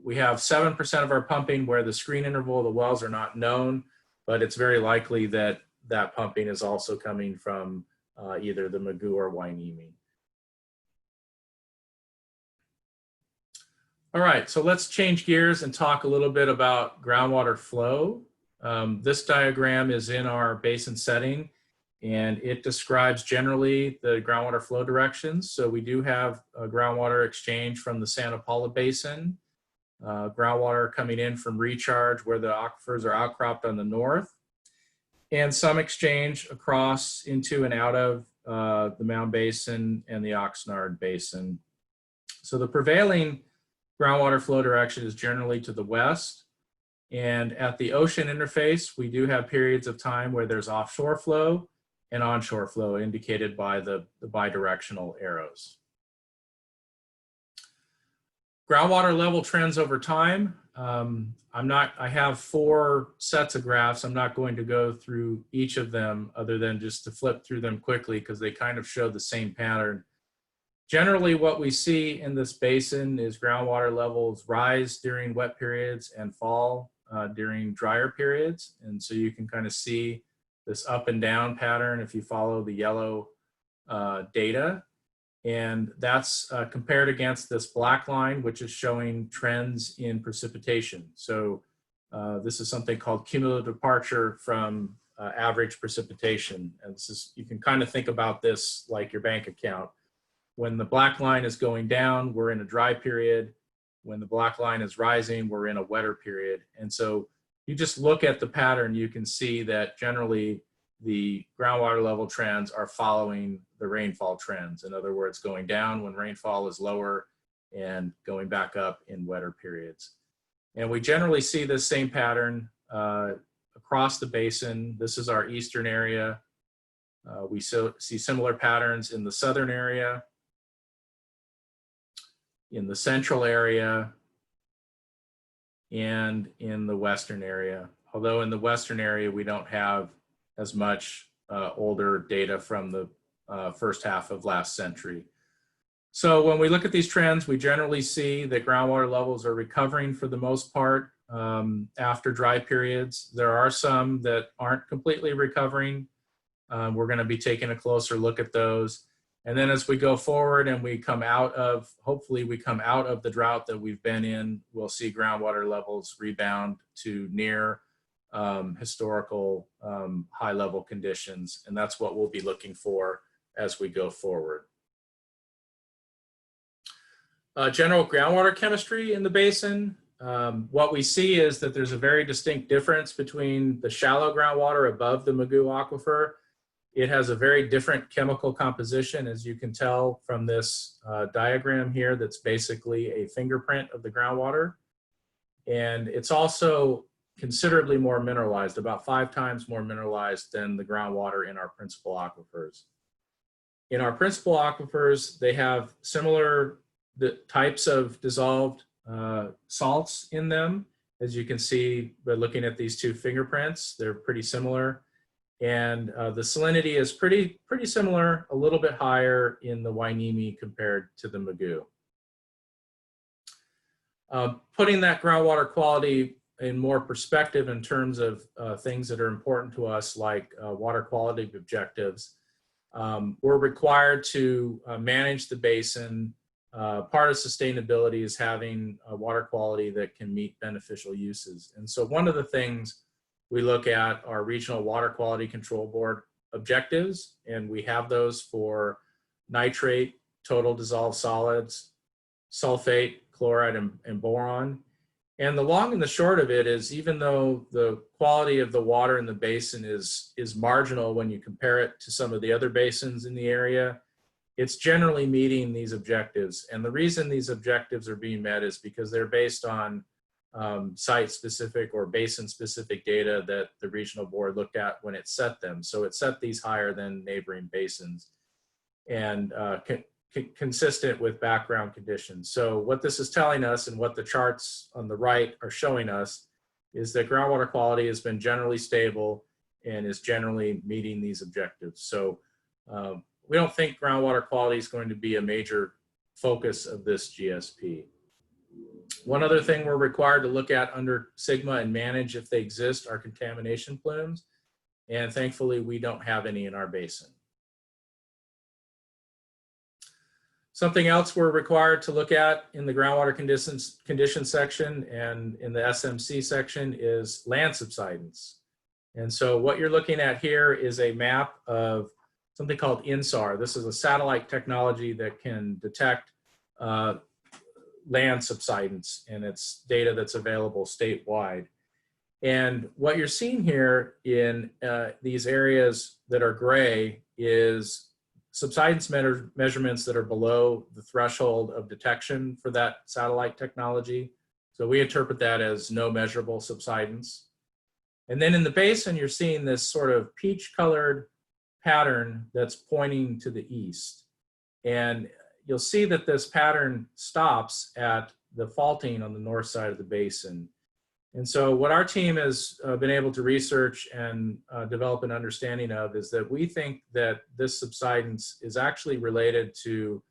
We have 7% of our pumping where the screen interval of the wells are not known, but it's very likely that that pumping is also coming from either the Magoo or Hueneme. All right, so let's change gears and talk a little bit about groundwater flow. This diagram is in our basin setting, and it describes generally the groundwater flow directions. So we do have a groundwater exchange from the Santa Paula Basin, groundwater coming in from recharge where the aquifers are outcropped on the north, and some exchange across into and out of the Mound Basin and the Oxnard Basin. So the prevailing groundwater flow direction is generally to the west. And at the ocean interface, we do have periods of time where there's offshore flow and onshore flow indicated by the bidirectional arrows. Groundwater level trends over time. I have 4 sets of graphs. I'm not going to go through each of them other than just to flip through them quickly because they kind of show the same pattern. Generally, what we see in this basin is groundwater levels rise during wet periods and fall during drier periods. And so you can kind of see this up and down pattern if you follow the yellow data. And that's compared against this black line, which is showing trends in precipitation. So this is something called cumulative departure from average precipitation. And this is, you can kind of think about this like your bank account. When the black line is going down, we're in a dry period. When the black line is rising, we're in a wetter period. And so you just look at the pattern, you can see that generally the groundwater level trends are following the rainfall trends. In other words, going down when rainfall is lower and going back up in wetter periods. And we generally see this same pattern across the basin. This is our eastern area. We see similar patterns in the southern area, in the central area, and in the western area. Although in the western area, we don't have as much older data from the first half of last century. So when we look at these trends, we generally see that groundwater levels are recovering for the most part after dry periods. There are some that aren't completely recovering. We're going to be taking a closer look at those. And then as we go forward and we come out of, hopefully we come out of the drought that we've been in, we'll see groundwater levels rebound to near historical high level conditions. And that's what we'll be looking for as we go forward. General groundwater chemistry in the basin. What we see is that there's a very distinct difference between the shallow groundwater above the Mugu Aquifer. It has a very different chemical composition, as you can tell from this diagram here, that's basically a fingerprint of the groundwater. And it's also considerably more mineralized, about 5 times more mineralized than the groundwater in our principal aquifers. In our principal aquifers, they have similar types of dissolved salts in them. As you can see by looking at these 2 fingerprints, they're pretty similar. And the salinity is pretty similar, a little bit higher in the Wainimi compared to the Mugu. Putting that groundwater quality in more perspective in terms of things that are important to us, like water quality objectives, we're required to manage the basin. Part of sustainability is having water quality that can meet beneficial uses. And so one of the things we look at are regional water quality control board objectives, and we have those for nitrate, total dissolved solids, sulfate, chloride, and boron. And the long and the short of it is, even though the quality of the water in the basin is marginal when you compare it to some of the other basins in the area, it's generally meeting these objectives. And the reason these objectives are being met is because they're based on site-specific or basin-specific data that the regional board looked at when it set them. So it set these higher than neighboring basins and consistent with background conditions. So what this is telling us, and what the charts on the right are showing us, is that groundwater quality has been generally stable and is generally meeting these objectives. So we don't think groundwater quality is going to be a major focus of this GSP. One other thing we're required to look at under Sigma and manage, if they exist, are contamination plumes. And thankfully, we don't have any in our basin. Something else we're required to look at in the groundwater conditions section and in the SMC section is land subsidence. And so what you're looking at here is a map of something called INSAR. This is a satellite technology that can detect land subsidence, and it's data that's available statewide. And what you're seeing here in these areas that are gray is subsidence measurements that are below the threshold of detection for that satellite technology. So we interpret that as no measurable subsidence. And then in the basin, you're seeing this sort of peach-colored pattern that's pointing to the east. And you'll see that this pattern stops at the faulting on the north side of the basin. And so what our team has been able to research and develop an understanding of is that we think that this subsidence is actually related to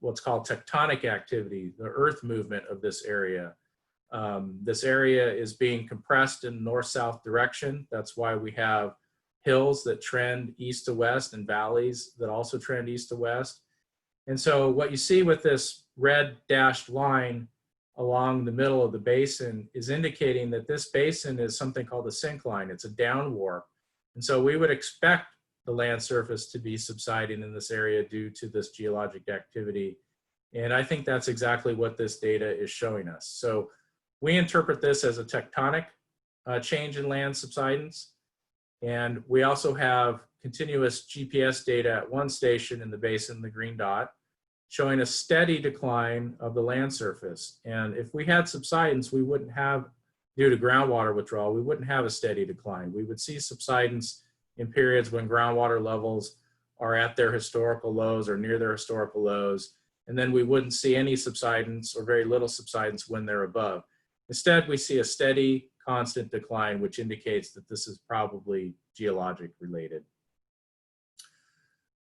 what's called tectonic activity, the earth movement of this area. This area is being compressed in north-south direction. That's why we have hills that trend east to west and valleys that also trend east to west. And so what you see with this red dashed line along the middle of the basin is indicating that this basin is something called a syncline. It's a down warp. And so we would expect the land surface to be subsiding in this area due to this geologic activity. And I think that's exactly what this data is showing us. So we interpret this as a tectonic change in land subsidence. And we also have continuous GPS data at one station in the basin, the green dot, showing a steady decline of the land surface. And if we had subsidence, we wouldn't have, due to groundwater withdrawal, we wouldn't have a steady decline. We would see subsidence in periods when groundwater levels are at their historical lows or near their historical lows. And then we wouldn't see any subsidence or very little subsidence when they're above. Instead, we see a steady, constant decline, which indicates that this is probably geologic related.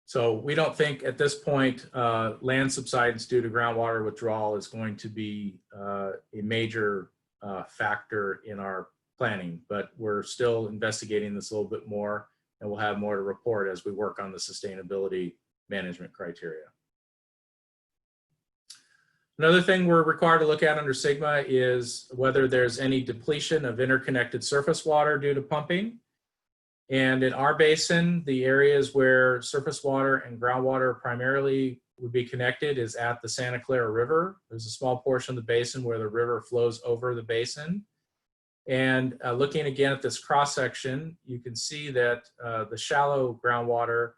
So we don't think at this point land subsidence due to groundwater withdrawal is going to be a major factor in our planning, but we're still investigating this a little bit more, and we'll have more to report as we work on the sustainability management criteria. Another thing we're required to look at under SGMA is whether there's any depletion of interconnected surface water due to pumping. And in our basin, the areas where surface water and groundwater primarily would be connected is at the Santa Clara River. There's a small portion of the basin where the river flows over the basin. And looking again at this cross-section, you can see that the shallow groundwater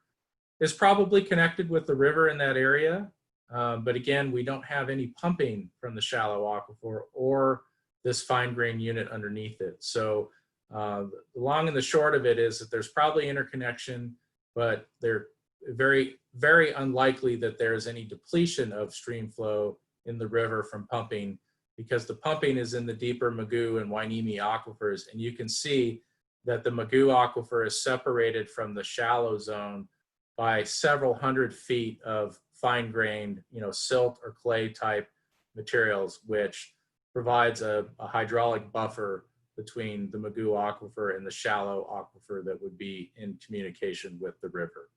is probably connected with the river in that area. But again, we don't have any pumping from the shallow aquifer or this fine grain unit underneath it. So the long and the short of it is that there's probably interconnection, but they're very, very unlikely that there's any depletion of stream flow in the river from pumping, because the pumping is in the deeper Mugu and Wainimi aquifers. And you can see that the Mugu aquifer is separated from the shallow zone by several hundred feet of fine-grained, silt or clay type materials, which provides a hydraulic buffer between the Mugu aquifer and the shallow aquifer that would be in communication with the river.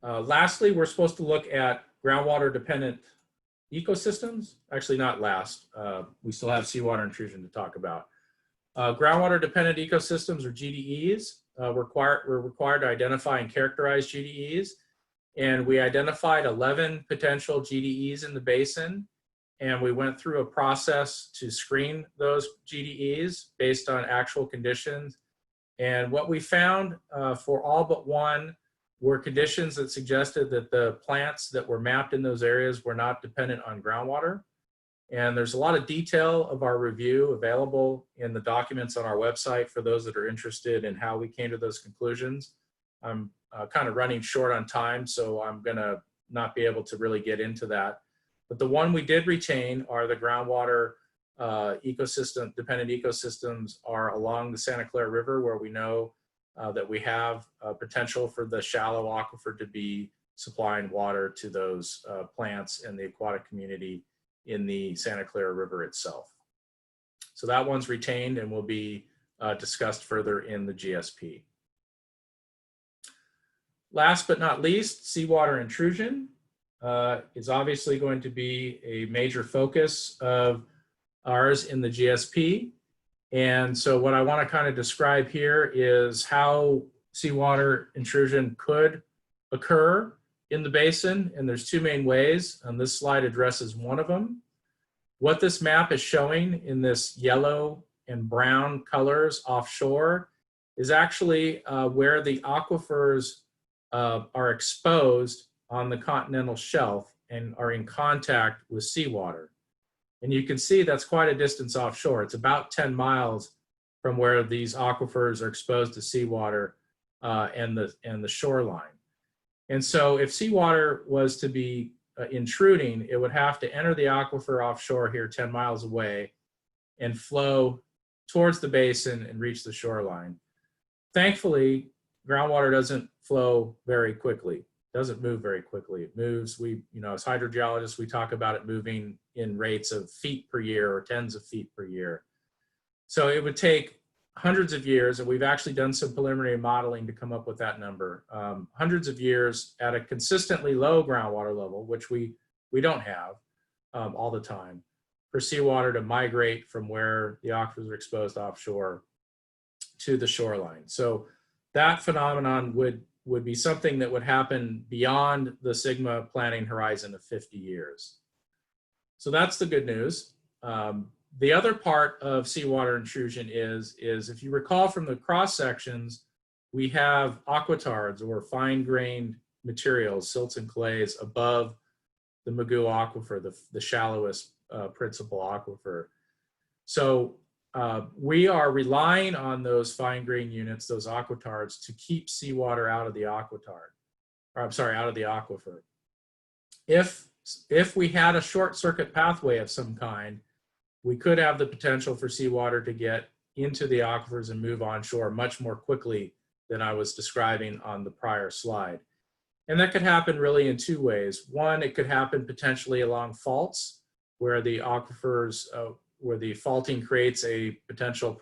Lastly, we're supposed to look at groundwater dependent ecosystems. Actually, not last. We still have seawater intrusion to talk about. Groundwater dependent ecosystems, or GDEs, we're required to identify and characterize GDEs. And we identified 11 potential GDEs in the basin. And we went through a process to screen those GDEs based on actual conditions. And what we found for all but one were conditions that suggested that the plants that were mapped in those areas were not dependent on groundwater. And there's a lot of detail of our review available in the documents on our website for those that are interested in how we came to those conclusions. I'm kind of running short on time, so I'm gonna not be able to really get into that. But the one we did retain are the groundwater dependent ecosystems are along the Santa Clara River, where we know that we have potential for the shallow aquifer to be supplying water to those plants and the aquatic community in the Santa Clara River itself. So that one's retained and will be discussed further in the GSP. Last but not least, seawater intrusion is obviously going to be a major focus of ours in the GSP. And so what I want to kind of describe here is how seawater intrusion could occur in the basin. And there's two main ways, and this slide addresses one of them. What this map is showing in this yellow and brown colors offshore is actually where the aquifers are exposed on the continental shelf and are in contact with seawater. And you can see that's quite a distance offshore. It's about 10 miles from where these aquifers are exposed to seawater and the shoreline. And so if seawater was to be intruding, it would have to enter the aquifer offshore here 10 miles away and flow towards the basin and reach the shoreline. Thankfully, groundwater doesn't flow very quickly. Doesn't move very quickly. It moves, as hydrogeologists, we talk about it moving in rates of feet per year or tens of feet per year. So it would take hundreds of years, and we've actually done some preliminary modeling to come up with that number. Hundreds of years at a consistently low groundwater level, which we don't have all the time, for seawater to migrate from where the aquifers are exposed offshore to the shoreline. So that phenomenon would be something that would happen beyond the Sigma planning horizon of 50 years. So that's the good news. The other part of seawater intrusion is if you recall from the cross sections, we have aquatards or fine-grained materials, silts and clays above the Magoo aquifer, the shallowest principal aquifer. So we are relying on those fine-grained units, those aquatards, to keep seawater out of the aquatard, or I'm sorry, out of the aquifer. If we had a short circuit pathway of some kind, we could have the potential for seawater to get into the aquifers and move onshore much more quickly than I was describing on the prior slide. And that could happen really in two ways. One, it could happen potentially along faults where the aquifers, where the faulting creates a potential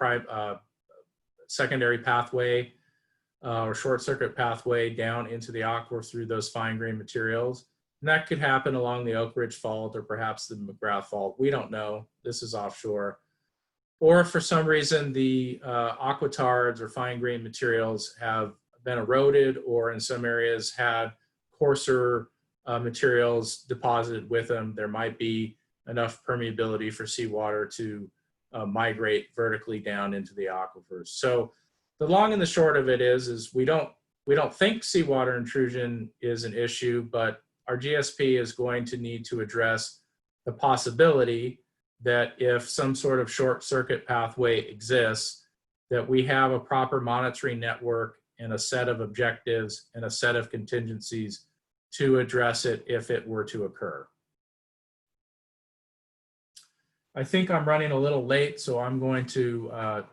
secondary pathway or short circuit pathway down into the aquifer through those fine-grained materials. And that could happen along the Oak Ridge Fault or perhaps the McGrath Fault. We don't know. This is offshore. Or if for some reason the aquatards or fine-grained materials have been eroded or in some areas had coarser materials deposited with them, there might be enough permeability for seawater to migrate vertically down into the aquifers. So the long and the short of it is we don't think seawater intrusion is an issue, but our GSP is going to need to address the possibility that if some sort of short circuit pathway exists, that we have a proper monitoring network and a set of objectives and a set of contingencies to address it if it were to occur. I think I'm running a little late, so I'm going to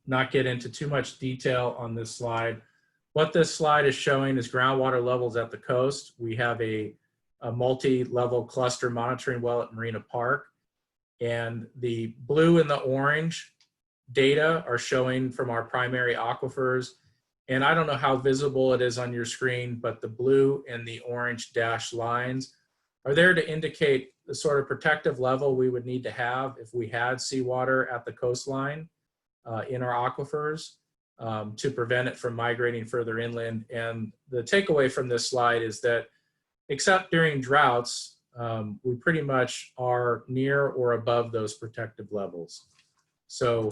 not get into too much detail on this slide. What this slide is showing is groundwater levels at the coast. We have a multi-level cluster monitoring well at Marina Park. And the blue and the orange data are showing from our primary aquifers. And I don't know how visible it is on your screen, but the blue and the orange dashed lines are there to indicate the sort of protective level we would need to have if we had seawater at the coastline in our aquifers to prevent it from migrating further inland. And the takeaway from this slide is that except during droughts, we pretty much are near or above those protective levels. So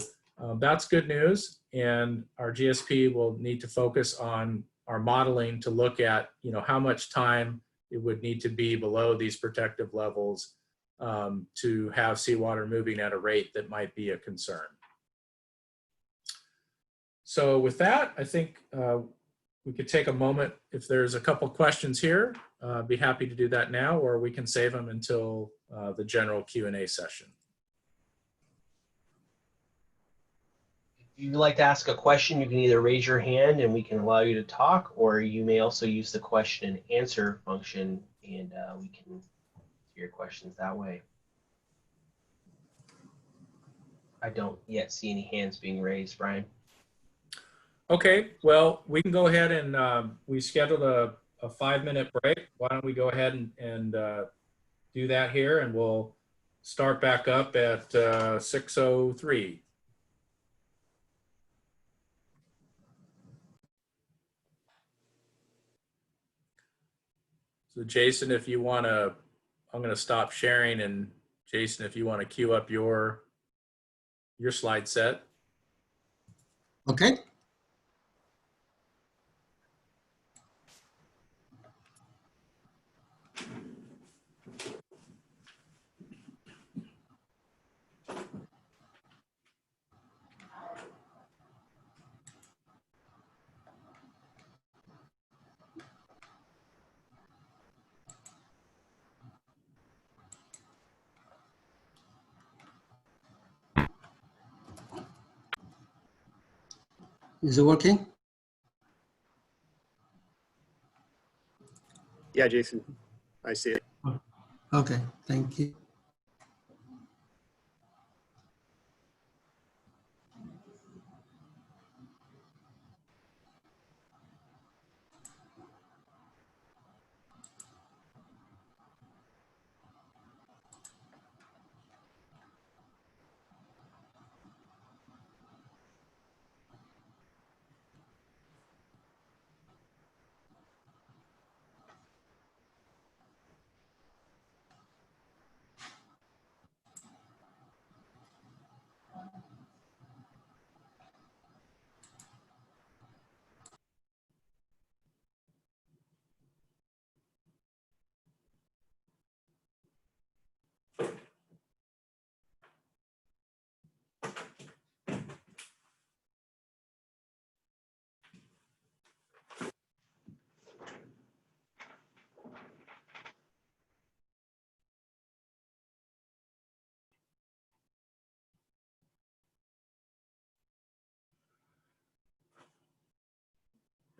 that's good news, and our GSP will need to focus on our modeling to look at, how much time it would need to be below these protective levels to have seawater moving at a rate that might be a concern. So with that, I think we could take a moment. If there's a couple questions here, be happy to do that now, or we can save them until the general Q&A session. If you'd like to ask a question, you can either raise your hand and we can allow you to talk, or you may also use the question and answer function and we can answer your questions that way. I don't yet see any hands being raised, Brian. Okay, well, we can go ahead and we scheduled a 5-minute break. Why don't we go ahead and do that here, and we'll start back up at 6:03. So Jason, if you want to, I'm going to stop sharing, and Jason, if you want to queue up your slide set. Okay. Is it working? Yeah, Jason, I see it. Okay, thank you.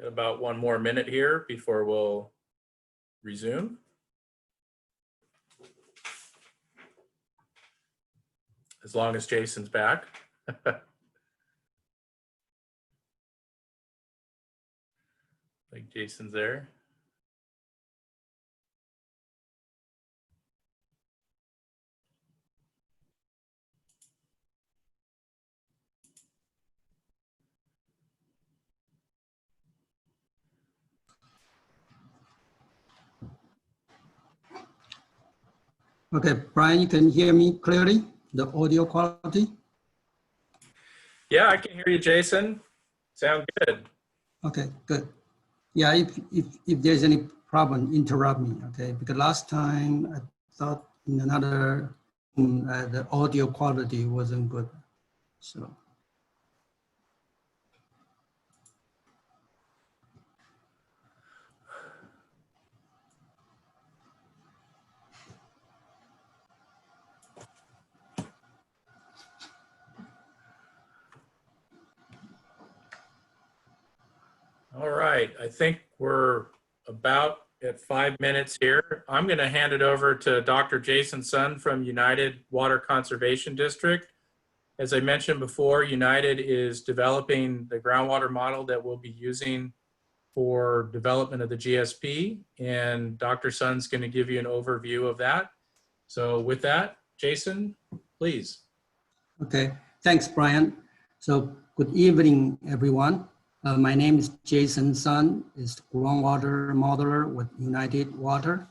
About one more minute here before we'll resume. As long as Jason's back. I think Jason's there. Okay, Brian, you can hear me clearly, the audio quality? Yeah, I can hear you, Jason. Sound good. Okay, good. Yeah, if there's any problem, interrupt me, okay? Because last time I thought in another, the audio quality wasn't good, so. All right, I think we're about at 5 minutes here. I'm going to hand it over to Dr. Jason Sun from United Water Conservation District. As I mentioned before, United is developing the groundwater model that we'll be using for development of the GSP, and Dr. Sun's going to give you an overview of that. So with that, Jason, please. Okay, thanks, Brian. So good evening, everyone. My name is Jason Sun, is the groundwater modeler with United Water.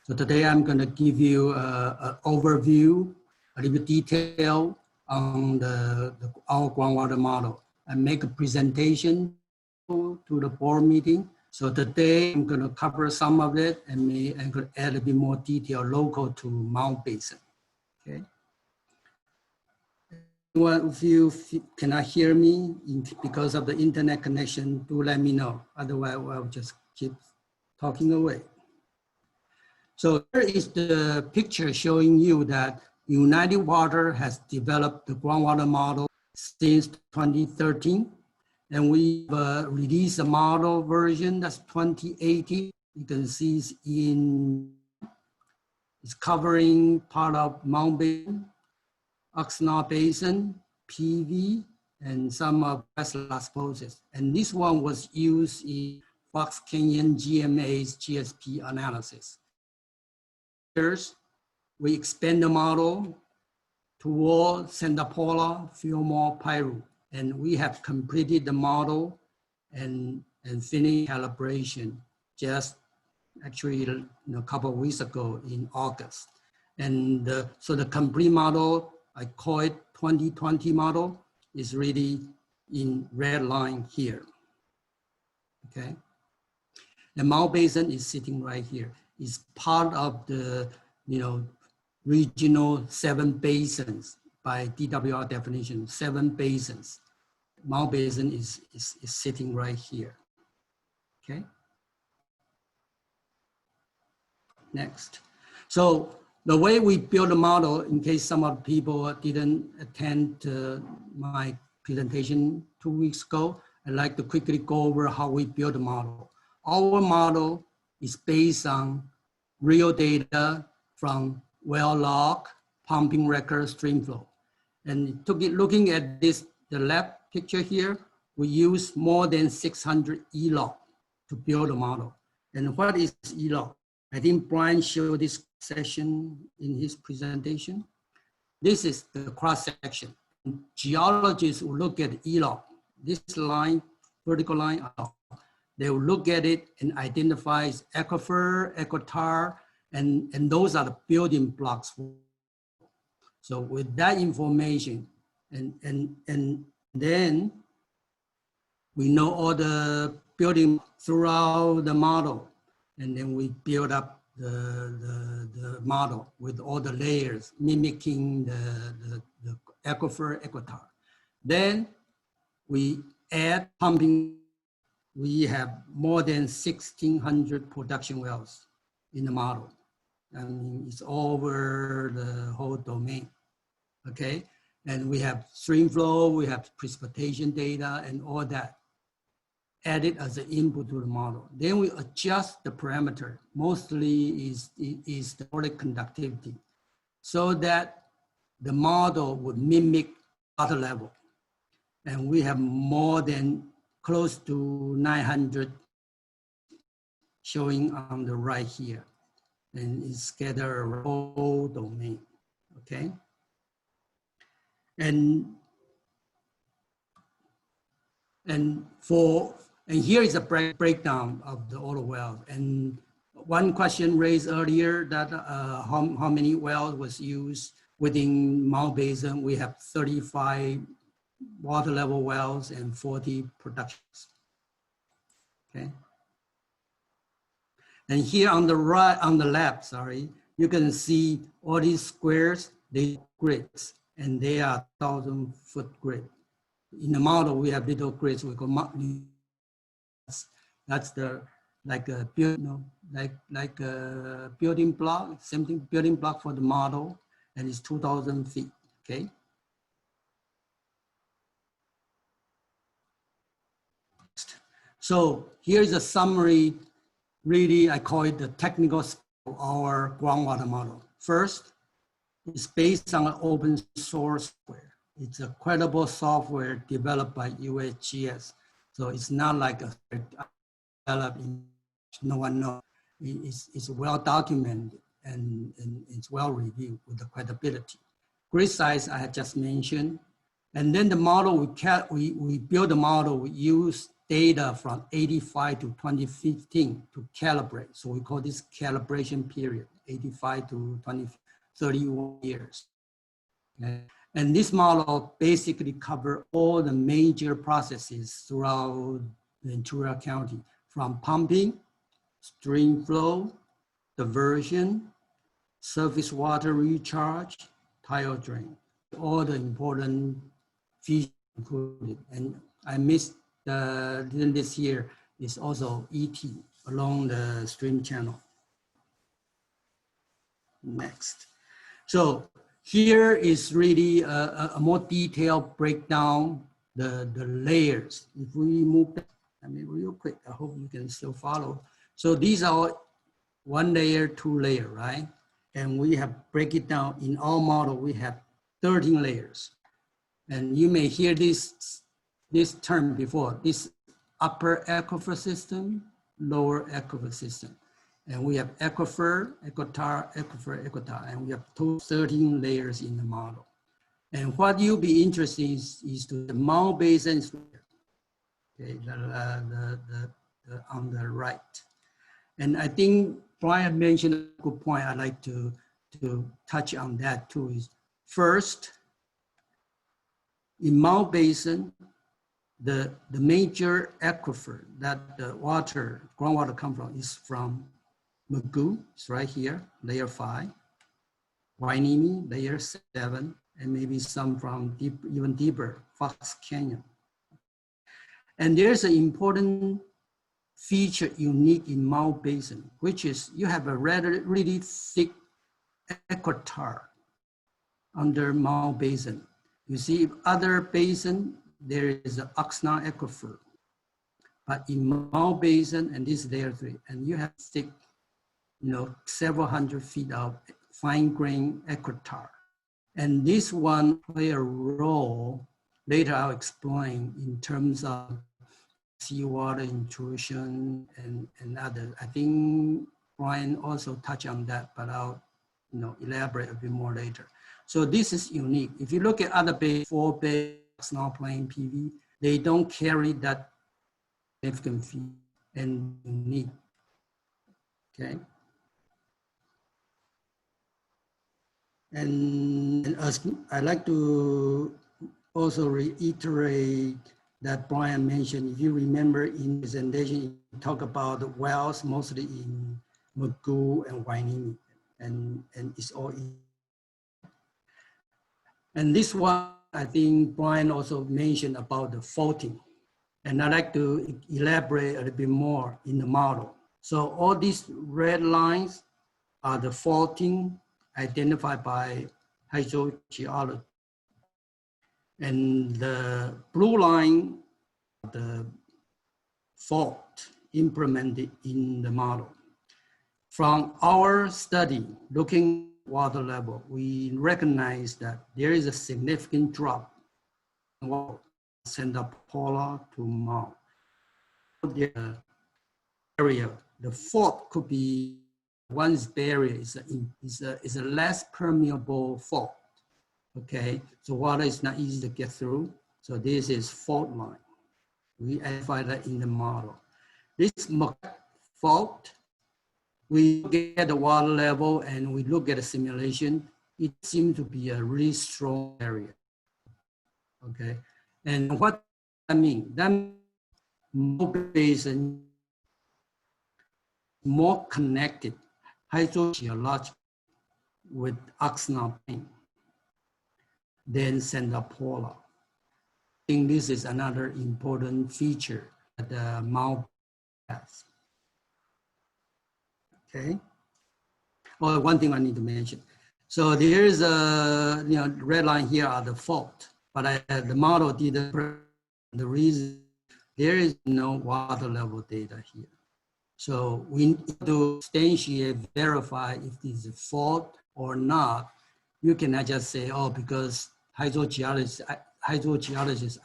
So today I'm going to give you an overview, a little bit detail on our groundwater model and make a presentation to the board meeting. So today I'm going to cover some of it and I'm going to add a bit more detail local to Mound Basin. Okay. One of you cannot hear me because of the internet connection, do let me know. Otherwise, I'll just keep talking away. So here is the picture showing you that United Water has developed the groundwater model since 2013. And we released a model version that's 2018. You can see it's covering part of Mound Basin, Oxnard Basin, PV, and some of West Las Posas. And this one was used in Fox Canyon GMA's GSP analysis. Here's, we expand the model toward Santa Paula, Fillmore, Piru. And we have completed the model and finished calibration just actually a couple of weeks ago in August. And so the complete model, I call it 2020 model, is really in red line here, okay? The Mound Basin is sitting right here. It's part of the, regional 7 basins by DWR definition, 7 basins. Mound Basin is sitting right here, okay? Next. So the way we build a model, in case some of the people didn't attend my presentation 2 weeks ago, I'd like to quickly go over how we build a model. Our model is based on real data from well log, pumping record, stream flow. And looking at this, the left picture here, we use more than 600 E-log to build a model. And what is E-log? I think Brian showed this session in his presentation. This is the cross section. Geologists will look at E-log. This line, vertical line, they will look at it and identify aquifer, equitar, and those are the building blocks. So with that information, and then we know all the building throughout the model, and then we build up the model with all the layers mimicking the aquifer, equitar. Then we add pumping. We have more than 1,600 production wells in the model. I mean, it's over the whole domain, okay? And we have stream flow, we have precipitation data and all that. added as an input to the model. Then we adjust the parameter, mostly is the water conductivity, so that the model would mimic water level. And we have more than close to 900 showing on the right here. And it's scattered around the whole domain, okay? And here is a breakdown of the all the wells. And one question raised earlier that how many wells was used within Mound Basin. We have 35 water level wells and 40 productions, okay? And here on the right, on the left, sorry, you can see all these squares, they grids, and they are 1,000-foot grid. In the model, we have little grids. We call that's the like a like a building block, same thing, building block for the model, and it's 2,000 feet. Okay. So here's a summary. Really, I call it the technical spec of our groundwater model. First, it's based on an open source software. It's a credible software developed by USGS. So it's not like a developed, no one knows. It's well documented and it's well reviewed with the credibility. Grid size I had just mentioned. And then the model, we build a model, we use data from 85 to 2015 to calibrate. So we call this calibration period, 85 to 31 years. Okay. And this model basically covers all the major processes throughout Ventura County, from pumping, stream flow, diversion, surface water recharge, tile drain, all the important features included. And I missed this year is also ET along the stream channel. Next. So here is really a more detailed breakdown, the layers. If we move that, I mean, real quick, I hope you can still follow. So these are 1 layer, 2 layer, right? And we have break it down in our model, we have 13 layers. And you may hear this term before, this upper aquifer system, lower aquifer system. And we have aquifer, equator, aquifer, equator, and we have 13 layers in the model. And what you'll be interested in is to the Mound Basin, okay, on the right. And I think Brian mentioned a good point. I'd like to touch on that too. Is first, in Mound Basin, the major aquifer that the groundwater comes from is from Magoo, it's right here, layer 5, Wainimi, layer 7, and maybe some from even deeper, Fox Canyon. And there's an important feature unique in Mound Basin, which is you have a really thick equator under Mound Basin. You see other basin, there is an Oxnard aquifer, but in Mound Basin, and this is layer 3, and you have thick, several hundred feet of fine grain equator. And this one play a role, later I'll explain, in terms of seawater intrusion and others. I think Brian also touched on that, but I'll elaborate a bit more later. So this is unique. If you look at other bay, 4 bay, snow plain PV, they don't carry that significant fee and unique, okay? And as I'd like to also reiterate that Brian mentioned, if you remember in presentation, he talked about the wells mostly in Magoo and Wainimi, and it's all in. And this one, I think Brian also mentioned about the faulting. And I'd like to elaborate a little bit more in the model. So all these red lines are the faulting identified by hydrogeology. And the blue line, the fault implemented in the model. From our study, looking at water level, we recognize that there is a significant drop in water Santa Paula to Mound. The area, the fault could be one's barrier is a less permeable fault. Okay, so water is not easy to get through. So this is fault line. We identify that in the model. This fault, we look at the water level and we look at the simulation. It seems to be a really strong area. Okay, and what I mean, that Mound Basin more connected hydrogeologic with Oxnard Plain than Santa Paula. I think this is another important feature that the Mound has. Okay. Oh, one thing I need to mention. So there is a red line here are the fault, but the model didn't. The reason there is no water level data here. So we need to substantiate, verify if this is a fault or not. You cannot just say, oh, because hydrogeologists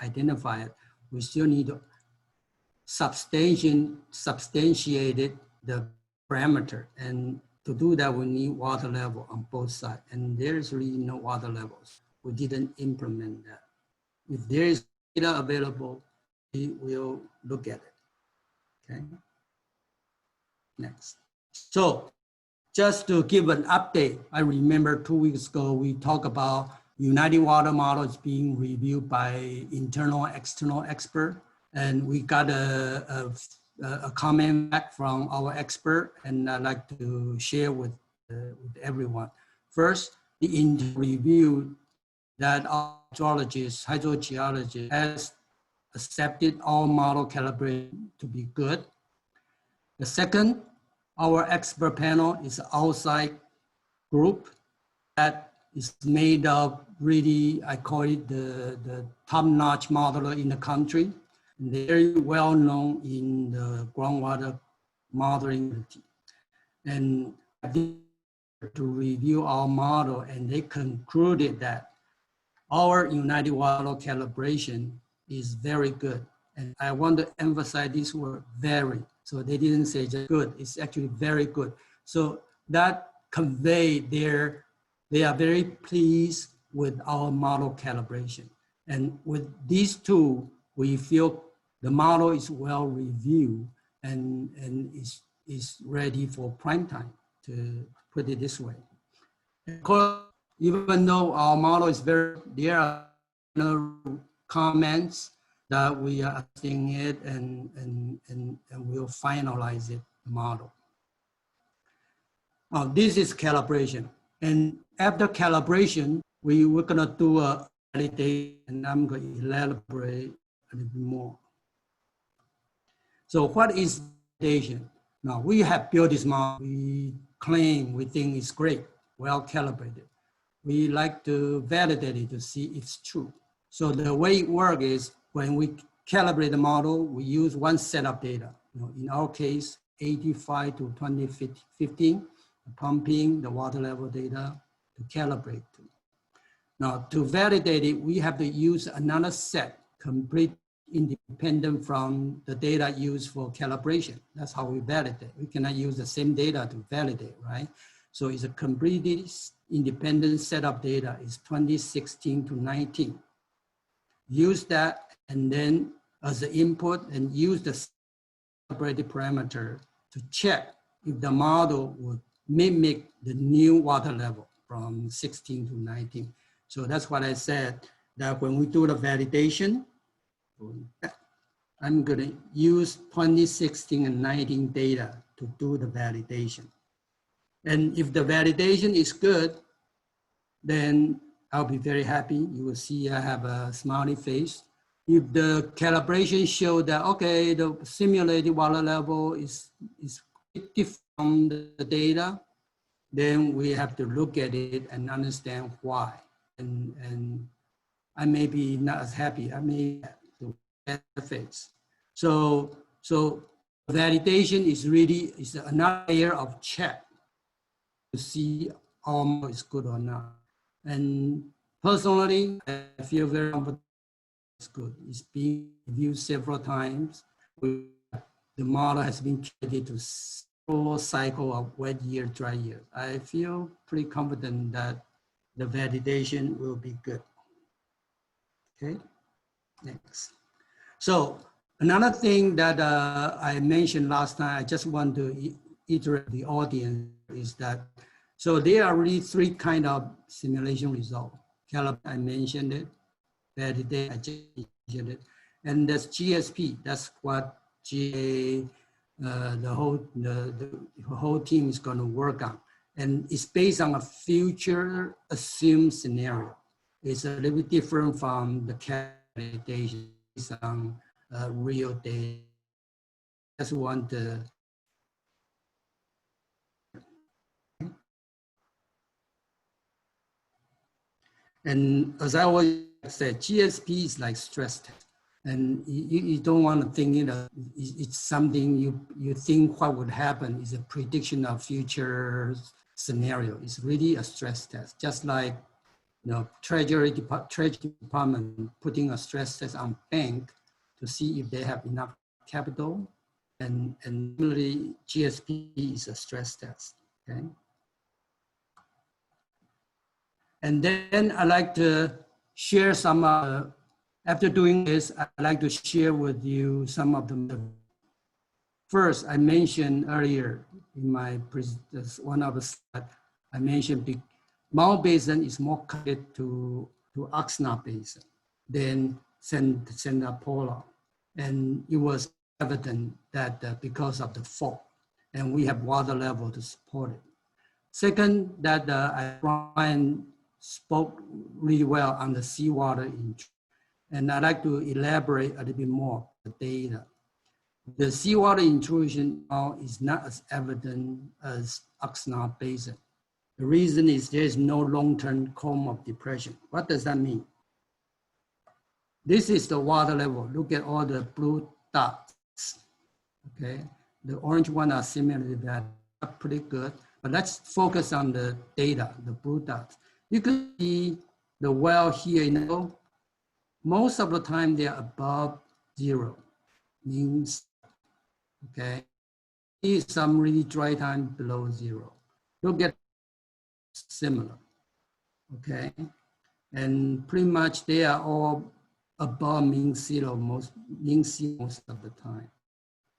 identify it. We still need to substantiate the parameter. And to do that, we need water level on both sides. And there's really no water levels. We didn't implement that. If there is data available, we will look at it. Okay. Next. So just to give an update, I remember 2 weeks ago, we talked about United Water models being reviewed by internal, external expert. And we got a comment back from our expert, and I'd like to share with everyone. First, the review that our hydrogeologists has accepted our model calibration to be good. The second, our expert panel is an outside group that is made of really, I call it the top-notch modeler in the country. Very well known in the groundwater modeling. And to review our model, and they concluded that our United Water calibration is very good. And I want to emphasize this word, very. So they didn't say just good, it's actually very good. So that conveyed they are very pleased with our model calibration. And with these two, we feel the model is well reviewed and is ready for prime time, to put it this way. Of course, even though our model is there are no comments that we are seeing it and we'll finalize it, the model. Now, this is calibration. And after calibration, we're gonna do a validation, and I'm gonna elaborate a little bit more. So what is validation? Now, we have built this model. We claim, we think it's great, well calibrated. We like to validate it to see if it's true. So the way it works is when we calibrate the model, we use one set of data. In our case, 85 to 2015, pumping the water level data to calibrate to. Now, to validate it, we have to use another set, complete independent from the data used for calibration. That's how we validate. We cannot use the same data to validate, right? So it's a completely independent set of data. It's 2016 to 19. Use that and then as the input and use the calibrated parameter to check if the model would mimic the new water level from 16 to 19. So that's what I said, that when we do the validation, I'm gonna use 2016 and 19 data to do the validation. And if the validation is good, then I'll be very happy. You will see I have a smiley face. If the calibration show that, okay, the simulated water level is different from the data, then we have to look at it and understand why. And I may be not as happy. I may have to face. So So validation is really another layer of check to see our model is good or not. And personally, I feel very comfortable it's good. It's been reviewed several times. The model has been treated to several cycle of wet year, dry year. I feel pretty confident that the validation will be good. Okay, next. So another thing that I mentioned last time, I just want to iterate the audience is that, so there are really three kind of simulation results. Calibrate, I mentioned it. Validate, I just mentioned it. And that's GSP, that's what GA, the whole team is going to work on. And it's based on a future assumed scenario. It's a little bit different from the validation based on real data. Just want to. And as I always said, GSP is like stress test. And you don't want to think it's something you think what would happen is a prediction of future scenario. It's really a stress test, just like Treasury Department putting a stress test on bank to see if they have enough capital, and really GSP is a stress test. Okay. And then I like to share some. After doing this, I'd like to share with you some of them. First, I mentioned earlier in my one of the slides, I mentioned Mound Basin is more connected to Oxnard Basin than Santa Paula. And it was evident that because of the fault, and we have water level to support it. Second, that Brian spoke really well on the seawater intrusion. And I'd like to elaborate a little bit more the data. The seawater intrusion now is not as evident as Oxnard Basin. The reason is there is no long-term cone of depression. What does that mean? This is the water level. Look at all the blue dots, okay? The orange one are similar to that, pretty good. But let's focus on the data, the blue dots. You can see the well here, most of the time they are above zero, means, okay? Here's some really dry time below zero. Look at similar, okay? And pretty much they are all above mean zero most of the time.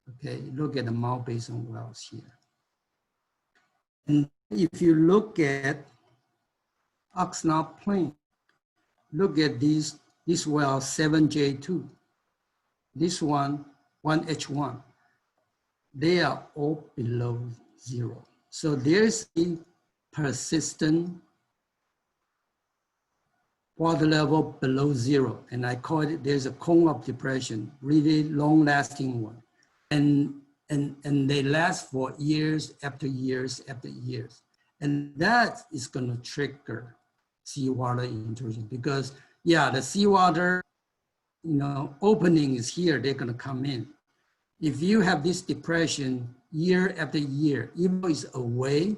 Okay, look at the Mound Basin wells here. And if you look at Oxnard Plain, look at this well 7J2, this one 1H1, they are all below zero. So there's a persistent water level below zero, and I call it, there's a cone of depression, really long lasting one. And they last for years after years after years. And that is gonna trigger seawater intrusion because yeah, the seawater, opening is here, they're gonna come in. If you have this depression year after year, even though it's away,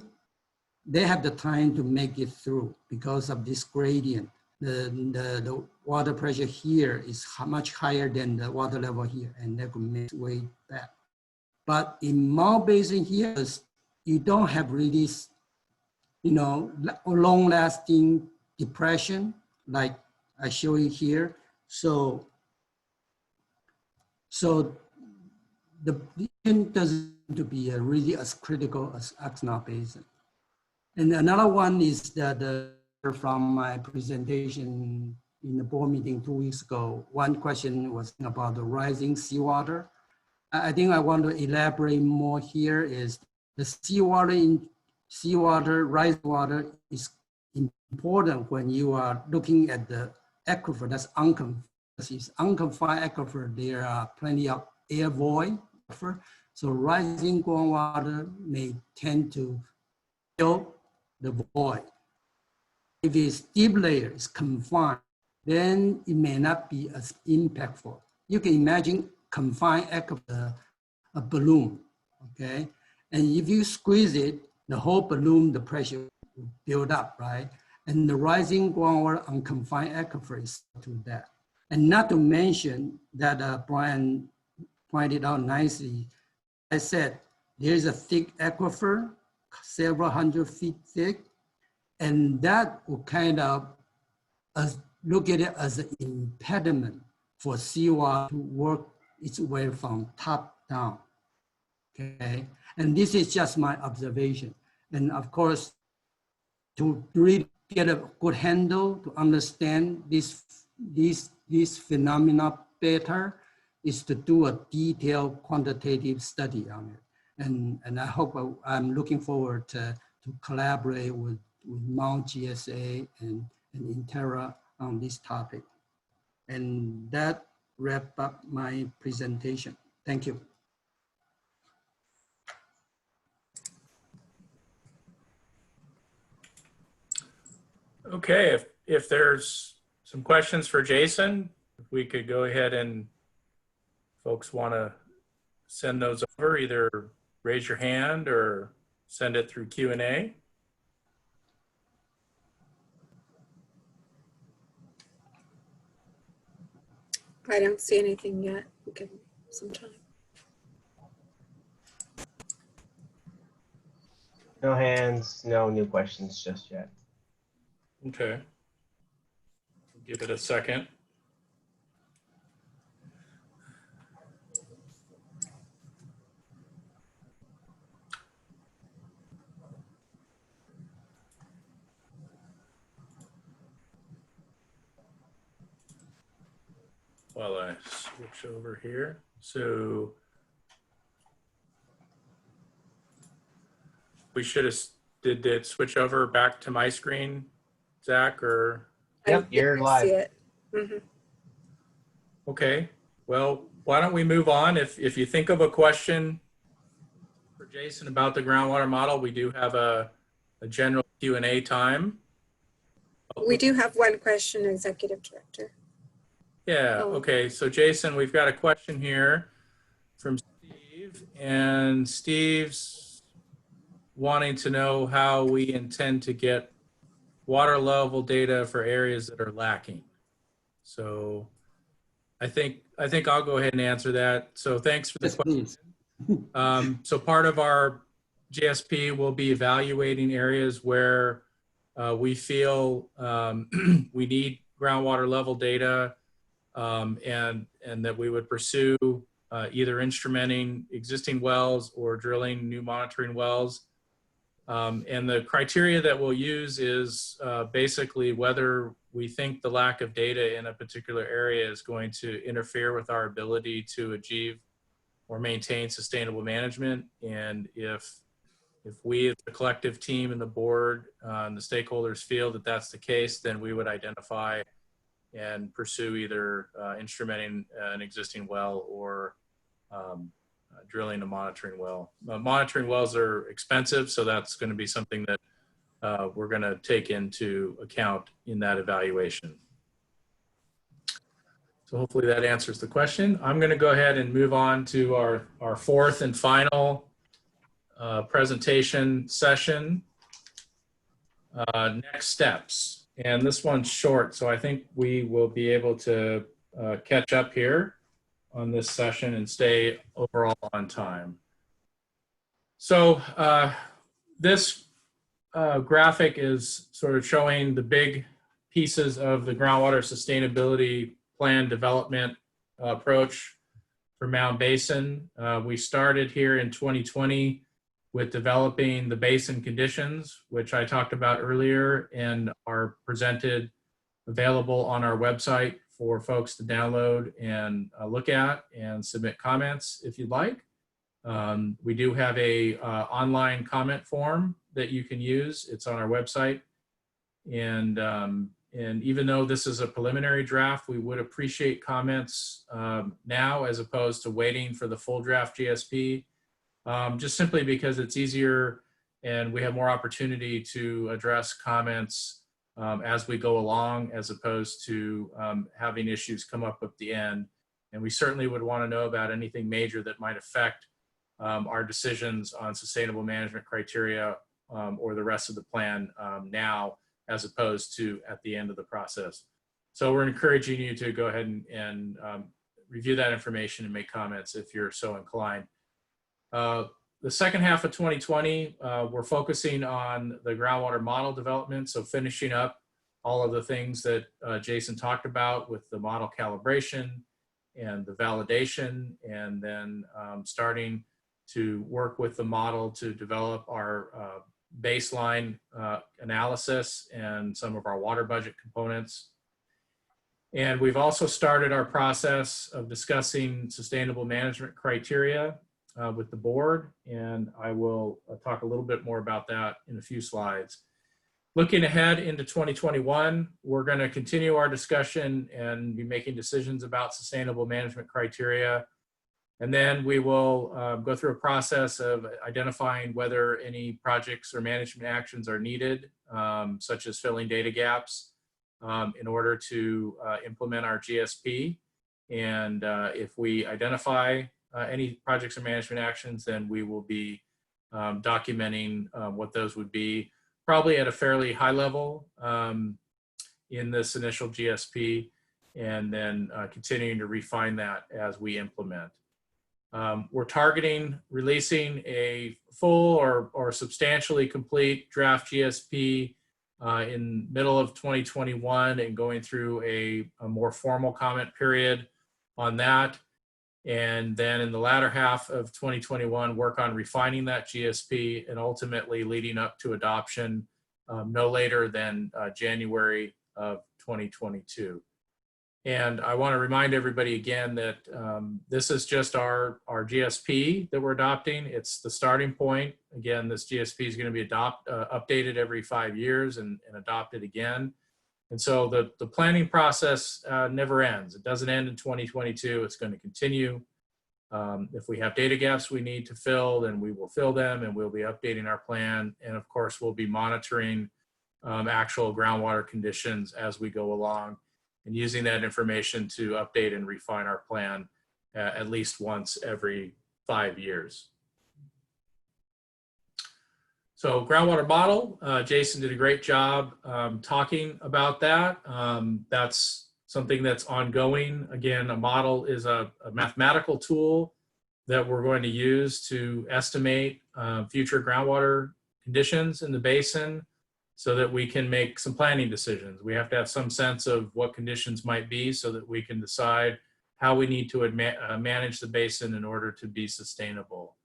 they have the time to make it through because of this gradient. The water pressure here is much higher than the water level here, and they could make way back. But in Mound Basin here, you don't have really, long-lasting depression like I show you here. So the region doesn't to be really as critical as Oxnard Basin. And another one is that from my presentation in the board meeting 2 weeks ago, one question was about the rising seawater. I think I want to elaborate more here is the rising water is important when you are looking at the aquifer that's unconfined. It's unconfined aquifer, there are plenty of air void. So rising groundwater may tend to fill the void. If it's deep layer, it's confined, then it may not be as impactful. You can imagine confined aquifer, a balloon, okay? And if you squeeze it, the whole balloon, the pressure will build up, right? And the rising groundwater on confined aquifer is to that. And not to mention that Brian pointed out nicely, I said, there's a thick aquifer, several hundred feet thick, and that will kind of look at it as an impediment for seawater to work its way from top down, okay? And this is just my observation. And of course, to really get a good handle, to understand these phenomena better, is to do a detailed quantitative study on it. And I hope I'm looking forward to collaborate with Mound GSA and Interra on this topic. And that wrap up my presentation. Thank you. Okay, if there's some questions for Jason, if we could go ahead and folks want to send those over, either raise your hand or send it through Q&A. I don't see anything yet. We'll give them some time. No hands, no new questions just yet. Okay. Give it a second. While I switch over here. So we should have, did it switch over back to my screen, Zach, or? Yep, you're live. See it. Mm-hmm. Okay, well, why don't we move on? If you think of a question for Jason about the groundwater model, we do have a general Q&A time. We do have one question, Executive Director. Yeah, Oh. okay, so Jason, we've got a question here from Steve, and Steve's wanting to know how we intend to get water level data for areas that are lacking. So I think I'll go ahead and answer that. So thanks for the Yes, question. please. So part of our GSP will be evaluating areas where we feel we need groundwater level data, and that we would pursue either instrumenting existing wells or drilling new monitoring wells. And the criteria that we'll use is basically whether we think the lack of data in a particular area is going to interfere with our ability to achieve or maintain sustainable management. And if we as the collective team and the board and the stakeholders feel that that's the case, then we would identify and pursue either instrumenting an existing well or drilling a monitoring well. Monitoring wells are expensive, so that's going to be something that we're going to take into account in that evaluation. So hopefully that answers the question. I'm going to go ahead and move on to our fourth and final presentation session, next steps. And this one's short, so I think we will be able to catch up here on this session and stay overall on time. So this graphic is sort of showing the big pieces of the groundwater sustainability plan development approach for Mound Basin. We started here in 2020 with developing the basin conditions, which I talked about earlier and are presented, available on our website for folks to download and look at and submit comments if you'd like. We do have a online comment form that you can use. It's on our website. And even though this is a preliminary draft, we would appreciate comments now as opposed to waiting for the full draft GSP, just simply because it's easier and we have more opportunity to address comments as we go along, as opposed to having issues come up at the end. And we certainly would want to know about anything major that might affect our decisions on sustainable management criteria or the rest of the plan now, as opposed to at the end of the process. So we're encouraging you to go ahead and review that information and make comments if you're so inclined. The second half of 2020, we're focusing on the groundwater model development, so finishing up all of the things that Jason talked about with the model calibration and the validation, and then starting to work with the model to develop our baseline analysis and some of our water budget components. And we've also started our process of discussing sustainable management criteria with the board, and I will talk a little bit more about that in a few slides. Looking ahead into 2021, we're going to continue our discussion and be making decisions about sustainable management criteria. And then we will go through a process of identifying whether any projects or management actions are needed, such as filling data gaps in order to implement our GSP. And if we identify any projects or management actions, then we will be documenting what those would be, probably at a fairly high level in this initial GSP, and then continuing to refine that as we implement. We're targeting releasing a full or substantially complete draft GSP in middle of 2021 and going through a more formal comment period on that. And then in the latter half of 2021, work on refining that GSP and ultimately leading up to adoption no later than January of 2022. And I want to remind everybody again that this is just our GSP that we're adopting. It's the starting point. Again, this GSP is going to be updated every 5 years and adopted again. And so the planning process never ends. It doesn't end in 2022. It's going to continue. If we have data gaps we need to fill, then we will fill them, and we'll be updating our plan. And of course, we'll be monitoring actual groundwater conditions as we go along, and using that information to update and refine our plan at least once every 5 years. So groundwater model, Jason did a great job talking about that. That's something that's ongoing. Again, a model is a mathematical tool that we're going to use to estimate future groundwater conditions in the basin so that we can make some planning decisions. We have to have some sense of what conditions might be so that we can decide how we need to manage the basin in order to be sustainable.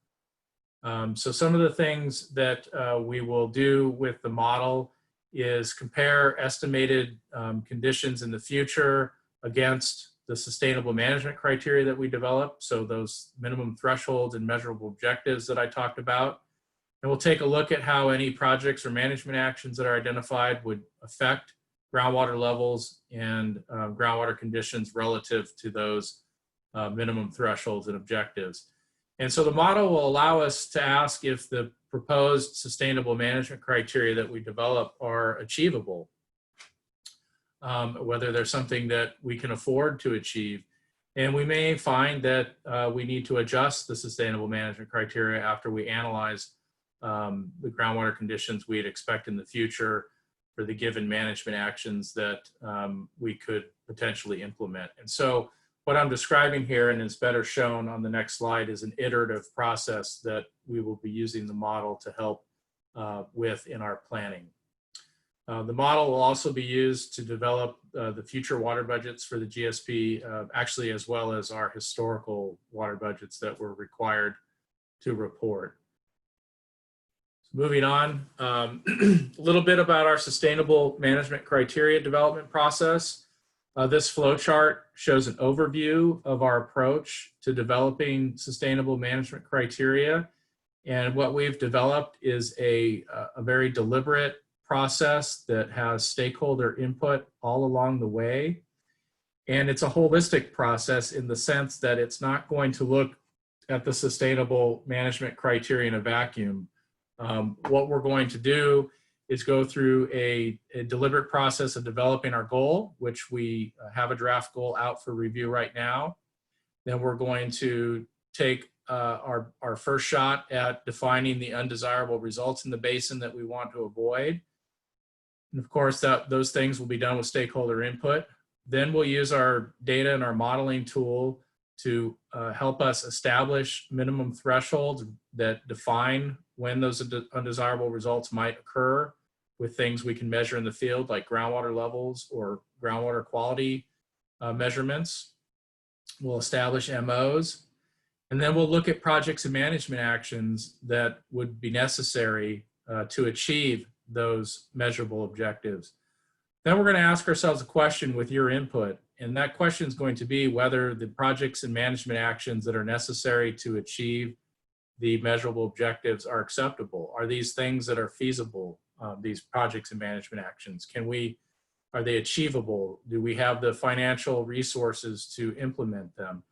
So some of the things that we will do with the model is compare estimated conditions in the future against the sustainable management criteria that we develop. So those minimum thresholds and measurable objectives that I talked about. And we'll take a look at how any projects or management actions that are identified would affect groundwater levels and groundwater conditions relative to those minimum thresholds and objectives. And so the model will allow us to ask if the proposed sustainable management criteria that we develop are achievable, whether there's something that we can afford to achieve. And we may find that we need to adjust the sustainable management criteria after we analyze the groundwater conditions we'd expect in the future for the given management actions that we could potentially implement. And so what I'm describing here, and it's better shown on the next slide, is an iterative process that we will be using the model to help with in our planning. The model will also be used to develop the future water budgets for the GSP, actually, as well as our historical water budgets that were required to report. Moving on, a little bit about our sustainable management criteria development process. This flow chart shows an overview of our approach to developing sustainable management criteria. And what we've developed is a very deliberate process that has stakeholder input all along the way. And it's a holistic process in the sense that it's not going to look at the sustainable management criteria in a vacuum. What we're going to do is go through a deliberate process of developing our goal, which we have a draft goal out for review right now. Then we're going to take our first shot at defining the undesirable results in the basin that we want to avoid. And of course, those things will be done with stakeholder input. Then we'll use our data and our modeling tool to help us establish minimum thresholds that define when those undesirable results might occur with things we can measure in the field, like groundwater levels or groundwater quality measurements. We'll establish MOs, and then we'll look at projects and management actions that would be necessary to achieve those measurable objectives. Then we're going to ask ourselves a question with your input, and that question is going to be whether the projects and management actions that are necessary to achieve the measurable objectives are acceptable. Are these things that are feasible, these projects and management actions? Are they achievable? Do we have the financial resources to implement them?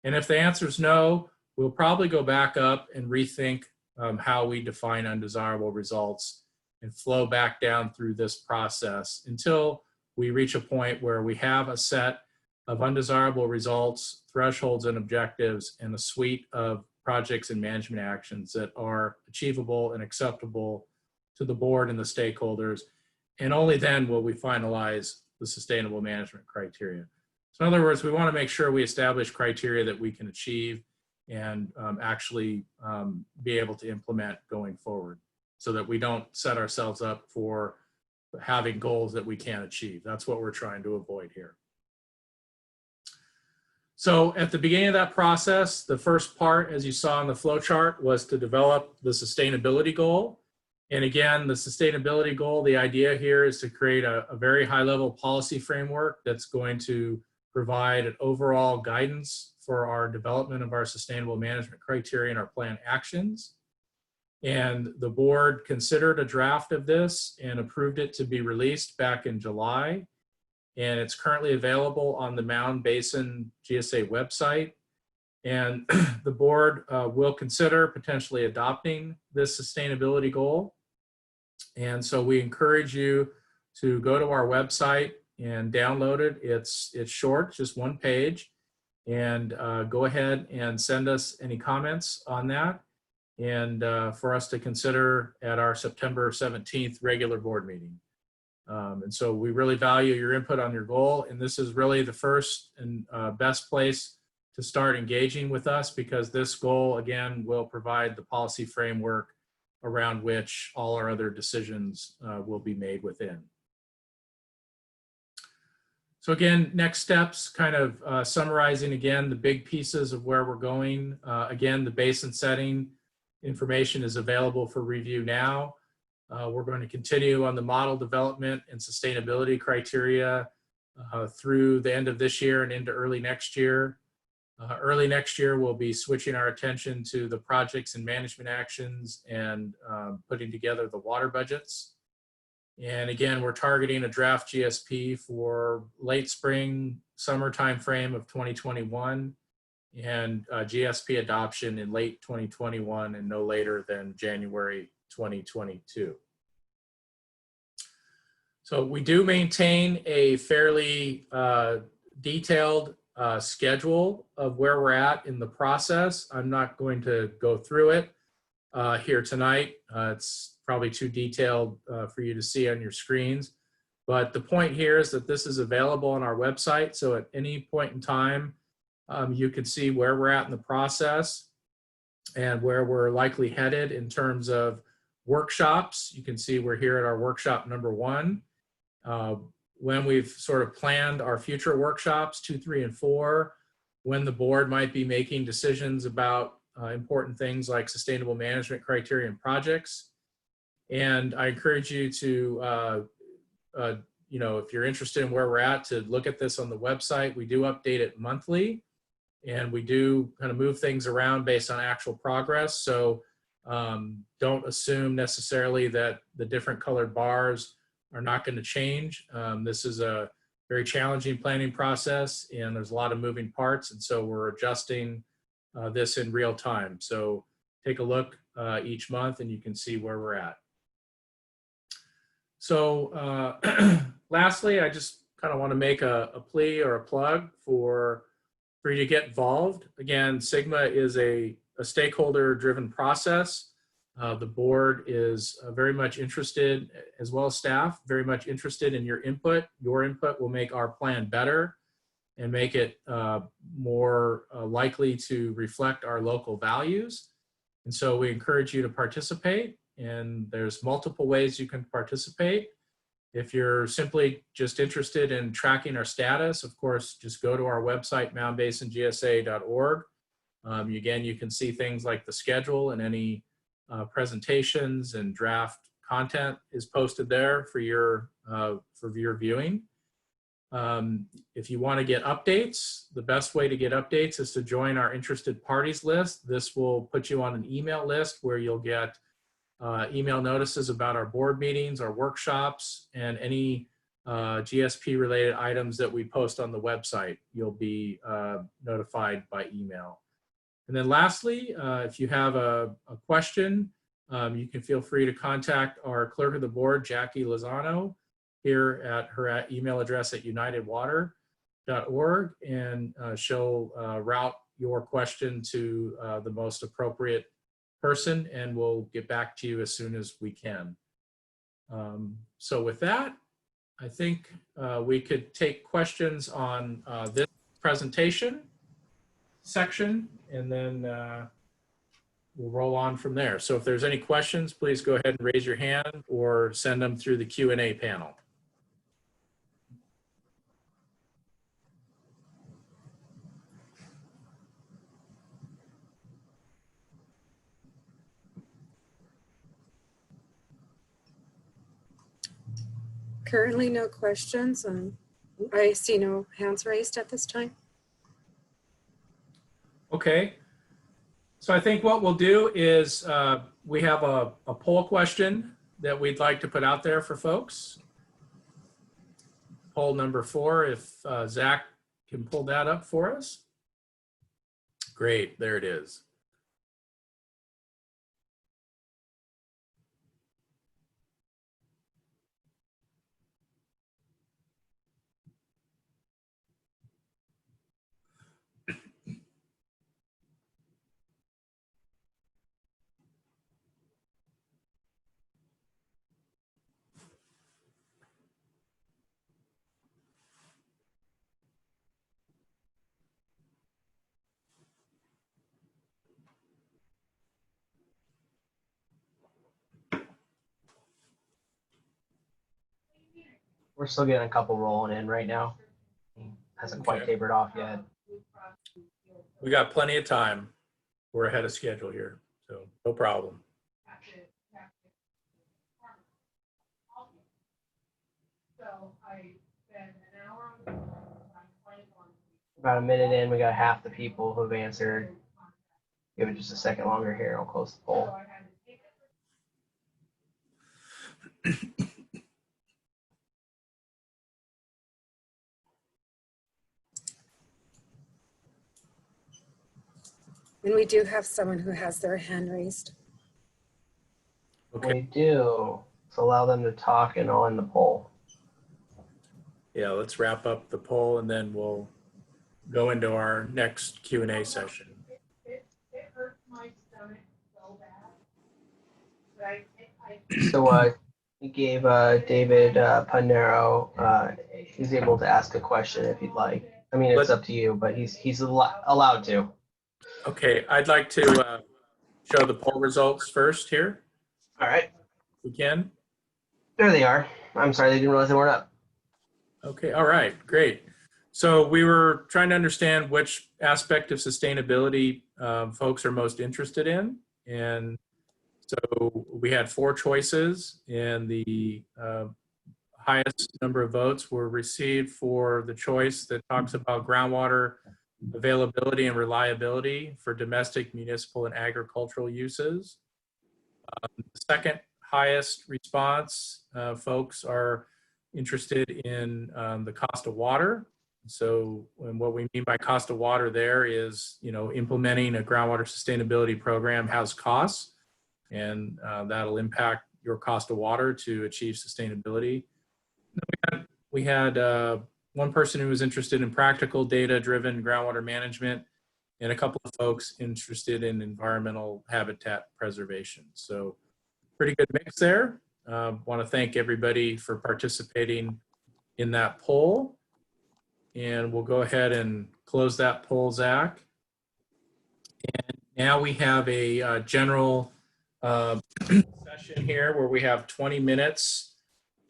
And if the answer is no, we'll probably go back up and rethink how we define undesirable results and flow back down through this process until we reach a point where we have a set of undesirable results, thresholds and objectives, and a suite of projects and management actions that are achievable and acceptable to the board and the stakeholders. And only then will we finalize the sustainable management criteria. So in other words, we want to make sure we establish criteria that we can achieve and actually be able to implement going forward, so that we don't set ourselves up for having goals that we can't achieve. That's what we're trying to avoid here. So at the beginning of that process, the first part, as you saw in the flow chart, was to develop the sustainability goal. And again, the sustainability goal, the idea here is to create a very high-level policy framework that's going to provide an overall guidance for our development of our sustainable management criteria and our planned actions. And the board considered a draft of this and approved it to be released back in July. And it's currently available on the Mound Basin GSA website. And the board will consider potentially adopting this sustainability goal. And so we encourage you to go to our website and download it. It's short, just one page. And go ahead and send us any comments on that, and for us to consider at our September 17th regular board meeting. And so we really value your input on your goal, and this is really the first and best place to start engaging with us, because this goal, again, will provide the policy framework around which all our other decisions will be made within. So again, next steps, kind of summarizing again the big pieces of where we're going. Again, the basin setting information is available for review now. We're going to continue on the model development and sustainability criteria through the end of this year and into early next year. Early next year, we'll be switching our attention to the projects and management actions and putting together the water budgets. And again, we're targeting a draft GSP for late spring, summer timeframe of 2021, and GSP adoption in late 2021 and no later than January 2022. So we do maintain a fairly detailed schedule of where we're at in the process. I'm not going to go through it here tonight. It's probably too detailed for you to see on your screens. But the point here is that this is available on our website. So at any point in time, you can see where we're at in the process and where we're likely headed in terms of workshops. You can see we're here at our workshop number 1. When we've sort of planned our future workshops 2, 3, and 4, when the board might be making decisions about important things like sustainable management criteria and projects. And I encourage you to, you know, if you're interested in where we're at, to look at this on the website. We do update it monthly, and we do kind of move things around based on actual progress. So don't assume necessarily that the different colored bars are not going to change. This is a very challenging planning process, and there's a lot of moving parts. And so we're adjusting this in real time. So take a look each month and you can see where we're at. So lastly, I just kind of want to make a plea or a plug for you to get involved. Again, Sigma is a a stakeholder-driven process. The board is very much interested, as well as staff, very much interested in your input. Your input will make our plan better and make it more likely to reflect our local values. And so we encourage you to participate, and there's multiple ways you can participate. If you're simply just interested in tracking our status, of course, just go to our website, moundbasingsa.org. Again, you can see things like the schedule and any presentations and draft content is posted there for your viewing. If you want to get updates, the best way to get updates is to join our interested parties list. This will put you on an email list where you'll get email notices about our board meetings, our workshops, and any GSP related items that we post on the website. You'll be notified by email. And then lastly, if you have a question, you can feel free to contact our clerk of the board, Jackie Lozano, here at her email address at unitedwater.org, and she'll route your question to the most appropriate person, and we'll get back to you as soon as we can. So with that, I think we could take questions on this presentation section, and then we'll roll on from there. So if there's any questions, please go ahead and raise your hand or send them through the Q&A panel. Currently, no questions. I see no hands raised at this time. Okay. So I think what we'll do is we have a poll question that we'd like to put out there for folks. Poll number 4, if Zach can pull that up for us. Great, there it is. We're still getting a couple rolling in right now. Hasn't quite Okay. tapered off yet. We got plenty of time. We're ahead of schedule here, so no problem. About a minute in, we got half the people who have answered. Give it just a second longer here, and I'll close the poll. And we do have someone who has their hand raised. Okay. We do. So allow them to talk, and I'll end the poll. Yeah, let's wrap up the poll and then we'll go into our next Q&A session. So we gave David Panero, he's able to ask a question if he'd like. I mean, it's up to you, but he's allowed to. Okay, I'd like to show the poll results first here. All right. If we can. There they are. I'm sorry, they didn't realize they weren't up. Okay, all right, great. So we were trying to understand which aspect of sustainability folks are most interested in. And so we had 4 choices, and the highest number of votes were received for the choice that talks about groundwater availability and reliability for domestic, municipal, and agricultural uses. The second highest response, folks are interested in the cost of water. So, and what we mean by cost of water there is, implementing a groundwater sustainability program has costs, and that'll impact your cost of water to achieve sustainability. We had one person who was interested in practical data-driven groundwater management and a couple of folks interested in environmental habitat preservation. So pretty good mix there. Want to thank everybody for participating in that poll. And we'll go ahead and close that poll, Zach. And now we have a general session here where we have 20 minutes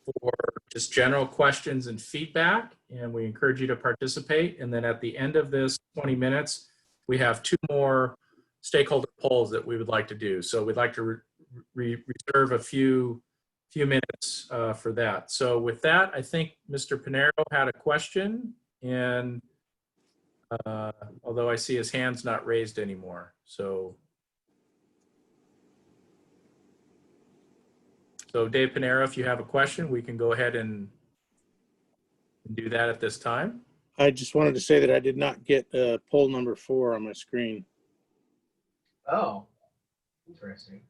for just general questions and feedback, and we encourage you to participate. And then at the end of this 20 minutes, we have 2 more stakeholder polls that we would like to do. So we'd like to reserve a few minutes for that. So with that, I think Mr. Pinero had a question, and although I see his hand's not raised anymore. So Dave Pinero, if you have a question, we can go ahead and do that at this time. I just wanted to say that I did not get poll number 4 on my screen. Oh, interesting.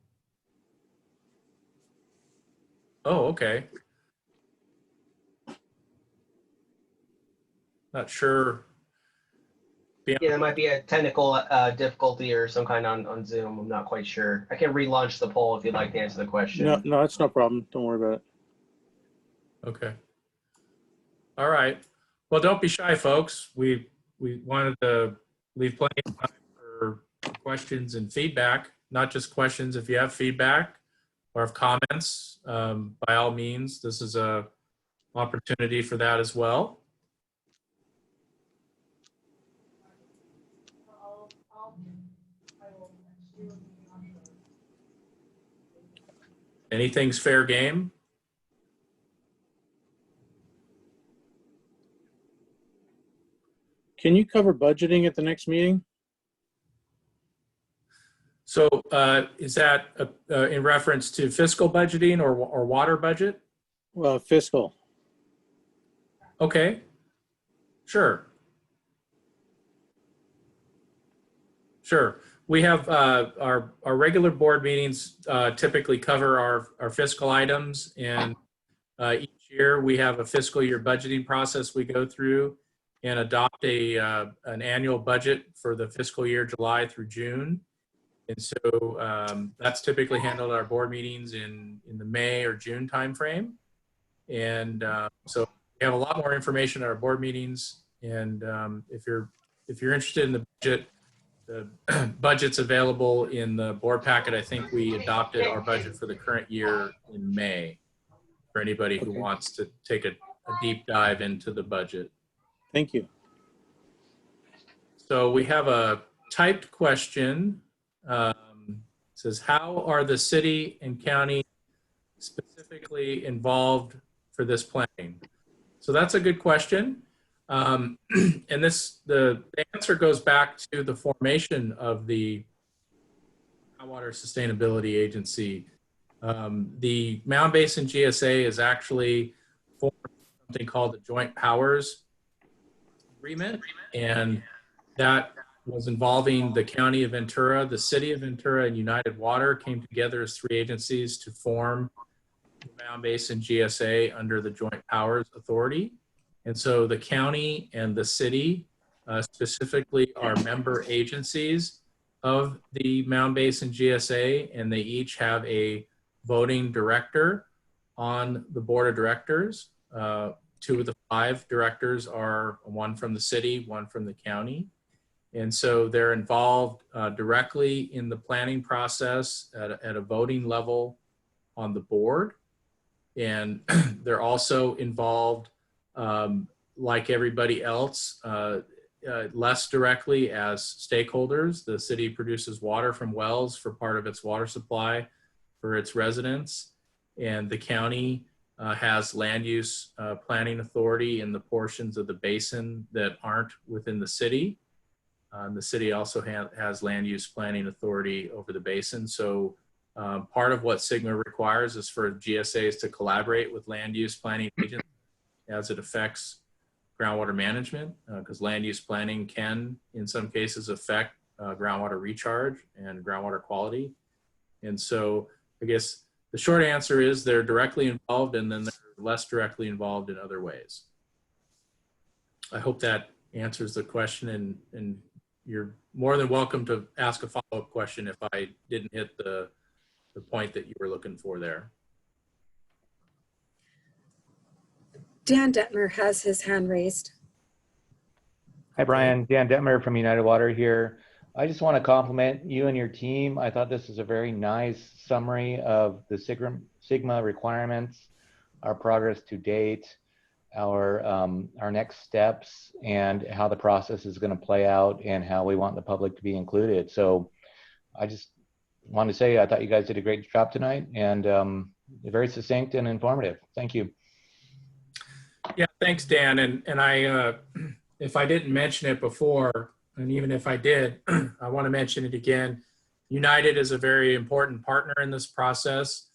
Oh, okay. Not sure. Yeah, there might be a technical difficulty or some kind on Zoom. I'm not quite sure. I can relaunch the poll if you'd like to answer the question. No, it's no problem. Don't worry about it. Okay. All right. Well, don't be shy, folks. We wanted to leave plenty of time for questions and feedback, not just questions. If you have feedback or have comments, by all means, this is a opportunity for that as well. Anything's fair game. Can you cover budgeting at the next meeting? So is that in reference to fiscal budgeting or water budget? Well, fiscal. Okay, sure. Sure. We have our regular board meetings typically cover our fiscal items, and each year we have a fiscal year budgeting process we go through and adopt an annual budget for the fiscal year July through June. And so that's typically handled at our board meetings in the May or June timeframe. And so we have a lot more information at our board meetings. And if you're interested in the budget, the budget's available in the board packet. I think we adopted our budget for the current year in May for anybody who wants to take a deep dive into the budget. Thank you. So we have a typed question. It says, how are the city and county specifically involved for this planning? So that's a good question. And the answer goes back to the formation of the Groundwater Sustainability Agency. The Mound Basin GSA is actually formed something called the Joint Powers Agreement, and that was involving the County of Ventura, the City of Ventura, and United Water came together as 3 agencies to form the Mound Basin GSA under the Joint Powers Authority. And so the county and the city specifically are member agencies of the Mound Basin GSA, and they each have a voting director on the board of directors. 2 of the 5 directors are one from the city, one from the county. And so they're involved directly in the planning process at a voting level on the board. And they're also involved, like everybody else, less directly as stakeholders. The city produces water from wells for part of its water supply for its residents. And the county has land use planning authority in the portions of the basin that aren't within the city. The city also has land use planning authority over the basin. So part of what SGMA requires is for GSAs to collaborate with land use planning agents as it affects groundwater management, because land use planning can, in some cases, affect groundwater recharge and groundwater quality. And so I guess the short answer is they're directly involved, and then they're less directly involved in other ways. I hope that answers the question, and you're more than welcome to ask a follow-up question if I didn't hit the point that you were looking for there. Dan Detmer has his hand raised. Hi, Brian. Dan Detmer from United Water here. I just want to compliment you and your team. I thought this was a very nice summary of the Sigma requirements, our progress to date, our next steps, and how the process is going to play out and how we want the public to be included. So I just want to say I thought you guys did a great job tonight, and very succinct and informative. Thank you. Yeah, thanks, Dan. And I, if I didn't mention it before, and even if I did, I want to mention it again. United is a very important partner in this process.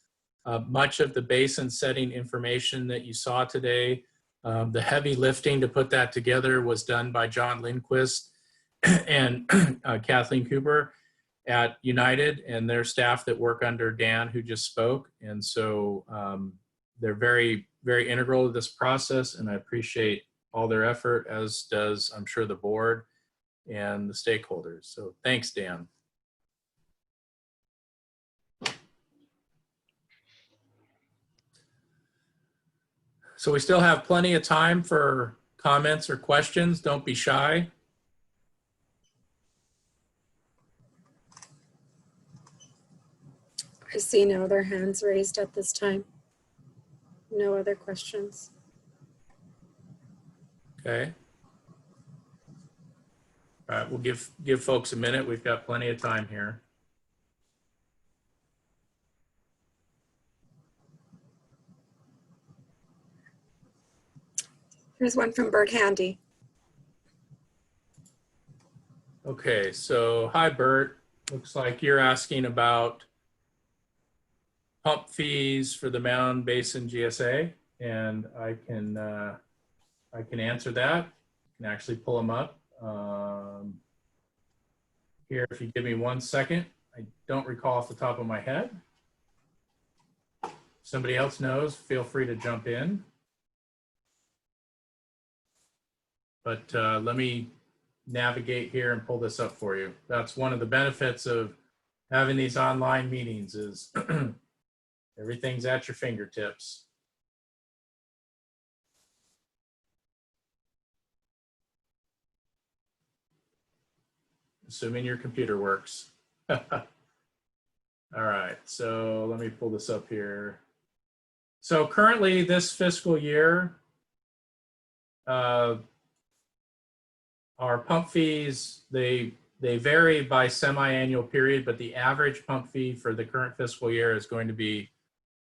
Much of the basin setting information that you saw today, the heavy lifting to put that together was done by John Lindquist and Kathleen Cooper at United and their staff that work under Dan, who just spoke. And so they're very, very integral to this process, and I appreciate all their effort, as does, I'm sure, the board and the stakeholders. So thanks, Dan. So we still have plenty of time for comments or questions. Don't be shy. I see no other hands raised at this time. No other questions. Okay. All right, we'll give folks a minute. We've got plenty of time here. Here's one from Bert Handy. Okay, so hi, Bert. Looks like you're asking about pump fees for the Mound Basin GSA, and I can answer that. I can actually pull them up. Here, if you give me 1 second, I don't recall off the top of my head. If somebody else knows, feel free to jump in. But let me navigate here and pull this up for you. That's one of the benefits of having these online meetings is everything's at your fingertips. Assuming your computer works. All right, so let me pull this up here. So currently this fiscal year, our pump fees, they vary by semi-annual period, but the average pump fee for the current fiscal year is going to be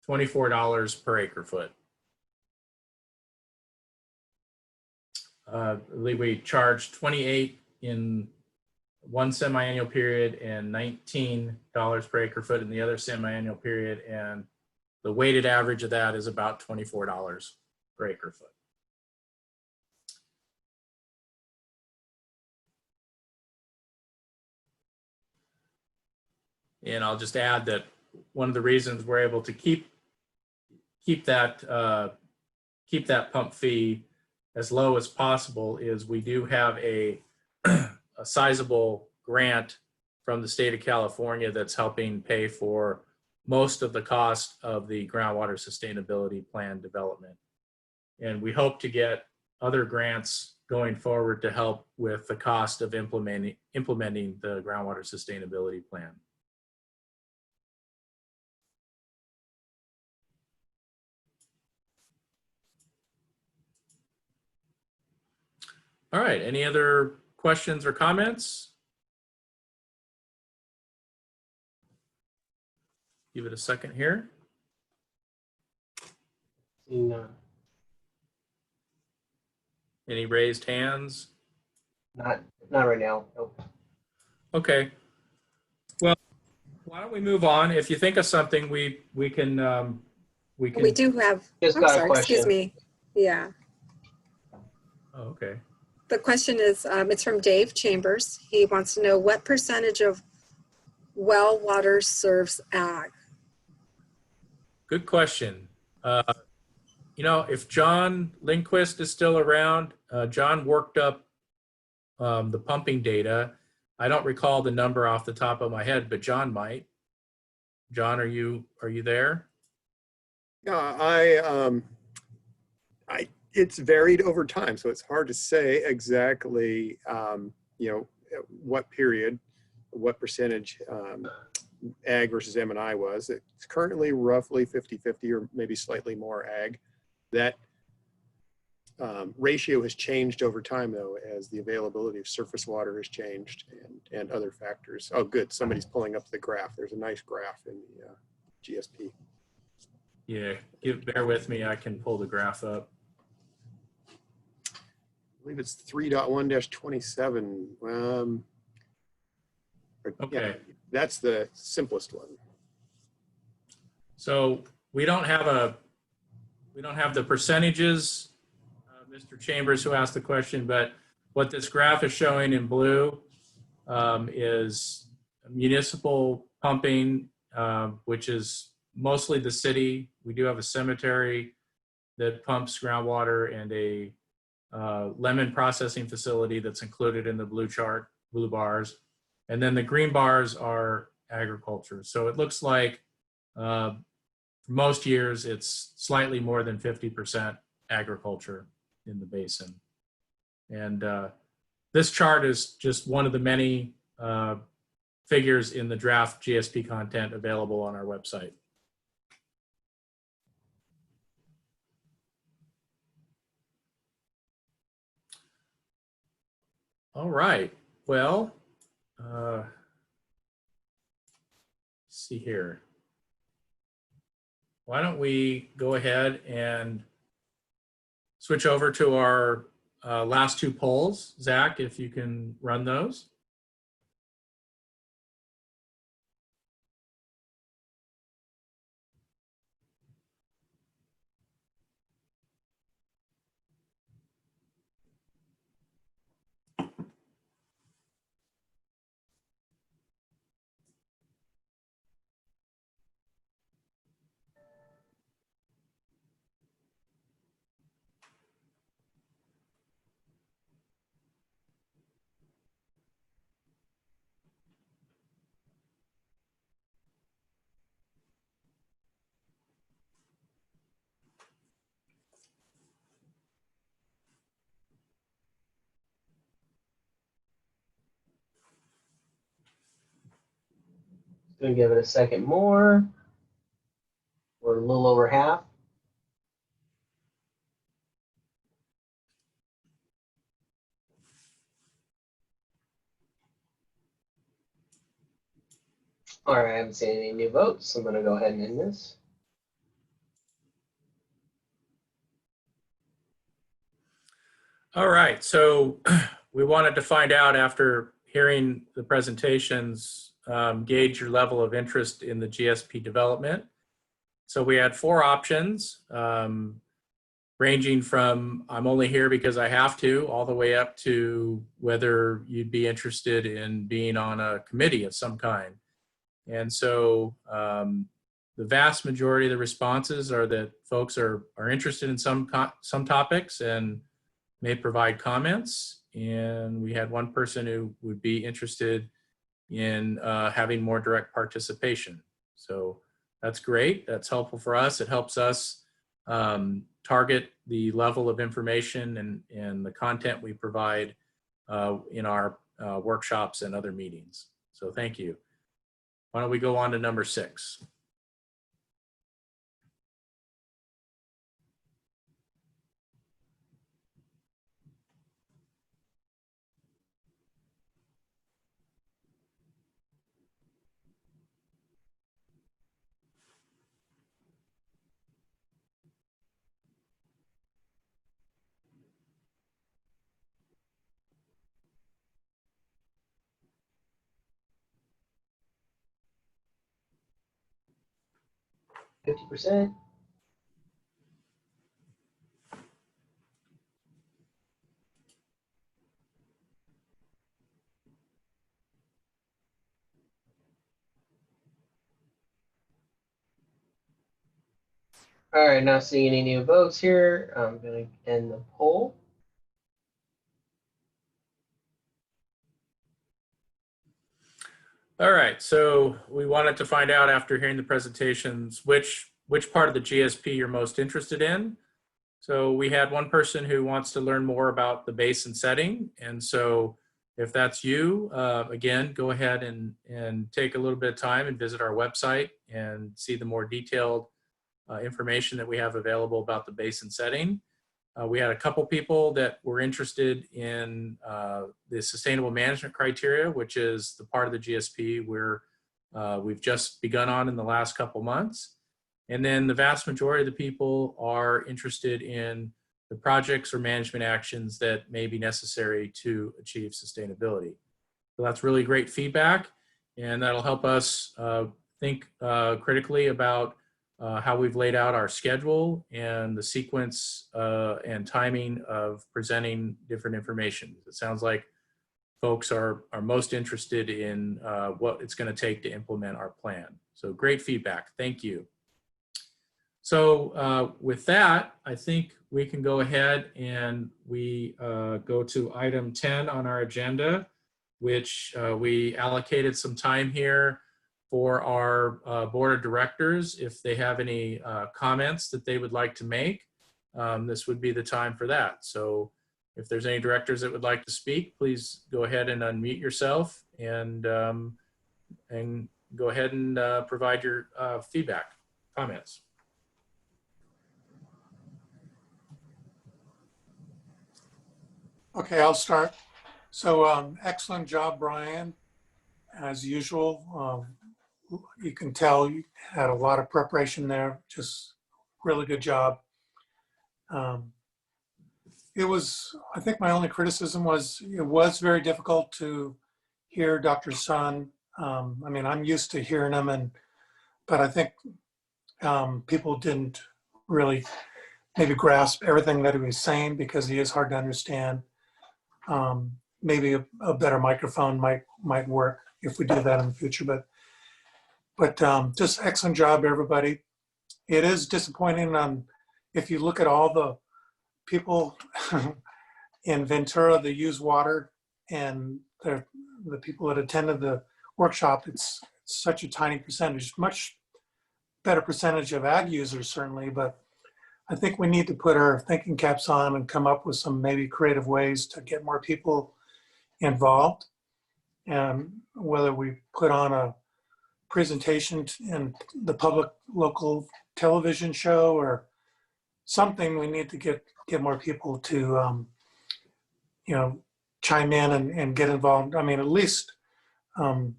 $24 per acre foot. I believe we charge $28 in one semi-annual period and $19 per acre foot in the other semi-annual period, and the weighted average of that is about $24 per acre foot. And I'll just add that one of the reasons we're able to keep that pump fee as low as possible is we do have a sizable grant from the state of California that's helping pay for most of the cost of the groundwater sustainability plan development. And we hope to get other grants going forward to help with the cost of implementing the groundwater sustainability plan. All right, any other questions or comments? Give it a second here. No, Any raised hands? not right now. Nope. Okay. Well, why don't we move on? If you think of something, we can. We do have, Just I'm got a sorry, excuse question. me. Yeah. Oh, okay. The question is, it's from Dave Chambers. He wants to know what percentage of well water serves ag? Good question. You know, if John Lindquist is still around, John worked up the pumping data. I don't recall the number off the top of my head, but John might. John, are you there? Yeah, it's varied over time, so it's hard to say exactly, what period, what percentage ag versus M&I was. It's currently roughly 50-50 or maybe slightly more ag. That ratio has changed over time, though, as the availability of surface water has changed and other factors. Oh, good. Somebody's pulling up the graph. There's a nice graph in the GSP. Yeah, bear with me. I can pull the graph up. I believe it's 3.1-27. Okay. Yeah, that's the simplest one. So we don't have the percentages, Mr. Chambers, who asked the question, but what this graph is showing in blue is municipal pumping, which is mostly the city. We do have a cemetery that pumps groundwater and a lemon processing facility that's included in the blue chart, blue bars. And then the green bars are agriculture. So it looks like most years it's slightly more than 50% agriculture in the basin. And this chart is just one of the many figures in the draft GSP content available on our website. All right, well, let's see here. Why don't we go ahead and switch over to our last two polls. Zach, if you can run those. Gonna give it a second more. We're a little over half. All right, I haven't seen any new votes. I'm gonna go ahead and end this. All right, so we wanted to find out, after hearing the presentations, gauge your level of interest in the GSP development. So we had four options, ranging from I'm only here because I have to, all the way up to whether you'd be interested in being on a committee of some kind. And so the vast majority of the responses are that folks are interested in some topics and may provide comments. And we had one person who would be interested in having more direct participation. So that's great. That's helpful for us. It helps us target the level of information and the content we provide in our workshops and other meetings. So thank you. Why don't we go on to number 6? %50. All right, not seeing any new votes here. I'm gonna end the poll. All right, so we wanted to find out after hearing the presentations, which part of the GSP you're most interested in. So we had one person who wants to learn more about the basin setting. And so if that's you, again, go ahead and take a little bit of time and visit our website and see the more detailed information that we have available about the basin setting. We had a couple people that were interested in the sustainable management criteria, which is the part of the GSP where we've just begun on in the last couple months. And then the vast majority of the people are interested in the projects or management actions that may be necessary to achieve sustainability. So that's really great feedback, and that'll help us think critically about how we've laid out our schedule and the sequence and timing of presenting different information. It sounds like folks are most interested in what it's going to take to implement our plan. So great feedback. Thank you. So with that, I think we can go ahead and we go to item 10 on our agenda, which we allocated some time here for our board of directors. If they have any comments that they would like to make, this would be the time for that. So if there's any directors that would like to speak, please go ahead and unmute yourself and go ahead and provide your feedback, comments. Okay, I'll start. So excellent job, Brian. As usual, you can tell you had a lot of preparation there. Just really good job. It was, I think my only criticism was it was very difficult to hear Dr. Sun. I mean, I'm used to hearing him, but I think people didn't really maybe grasp everything that he was saying because he is hard to understand. Maybe a better microphone might work if we do that in the future, but just excellent job, everybody. It is disappointing if you look at all the people in Ventura that use water and the people that attended the workshop, it's such a tiny percentage, much better percentage of ag users certainly, but I think we need to put our thinking caps on and come up with some maybe creative ways to get more people involved. And whether we put on a presentation in the public local television show or something, we need to get more people to, you know, chime in and get involved. I mean, at least come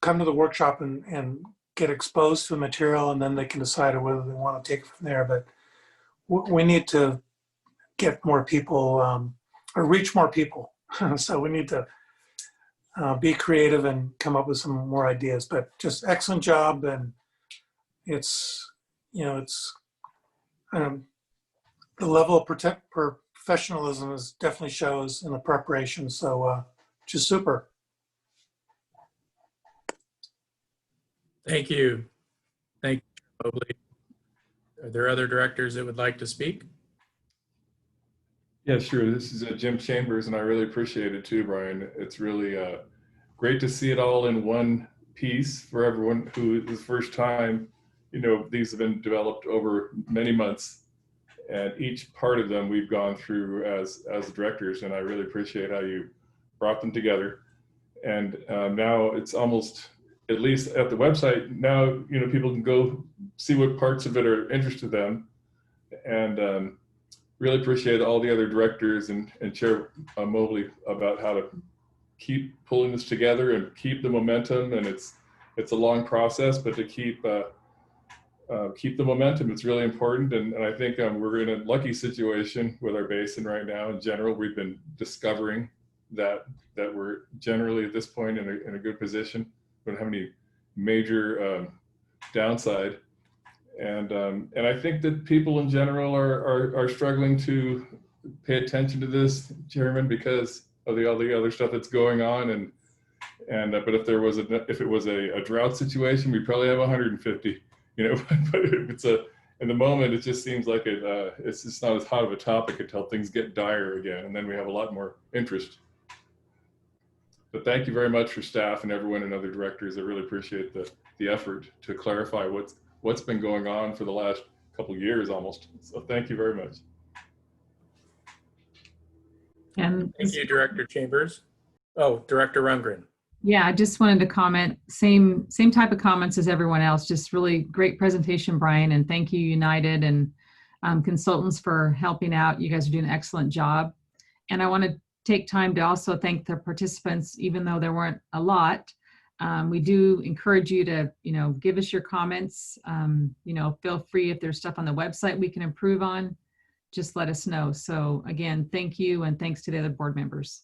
to the workshop and get exposed to the material, and then they can decide whether they want to take it from there. But we need to get more people or reach more people. So we need to be creative and come up with some more ideas, but just excellent job. And it's, you know, it's the level of professionalism is definitely shows in the preparation. So just super. Thank you. Thank you, Mobley. Are there other directors that would like to speak? Yeah, sure. This is Jim Chambers, and I really appreciate it too, Brian. It's really great to see it all in one piece for everyone who is first time. You know, these have been developed over many months, and each part of them we've gone through as directors, and I really appreciate how you brought them together. And now it's almost, at least at the website, now, you know, people can go see what parts of it are interested them. And really appreciate all the other directors and Chair Mobley about how to keep pulling this together and keep the momentum. And it's a long process, but to keep the momentum, it's really important. And I think we're in a lucky situation with our basin right now. In general, we've been discovering that we're generally at this point in a good position. We don't have any major downside. And I think that people in general are struggling to pay attention to this, Chairman, because of all the other stuff that's going on. But if it was a drought situation, we probably have 150. You know, but if it's in the moment, it just seems like it's just not as hot of a topic until things get dire again, and then we have a lot more interest. But thank you very much for staff and everyone and other directors. I really appreciate the effort to clarify what's been going on for the last couple years almost. So thank you very much. And Thank you, Director Chambers. Oh, Director Rundgren. yeah, I just wanted to comment, same type of comments as everyone else. Just really great presentation, Brian, and thank you, United and consultants, for helping out. You guys are doing an excellent job. And I want to take time to also thank the participants, even though there weren't a lot. We do encourage you to, give us your comments. Feel free, if there's stuff on the website we can improve on, just let us know. So again, thank you, and thanks to the other board members.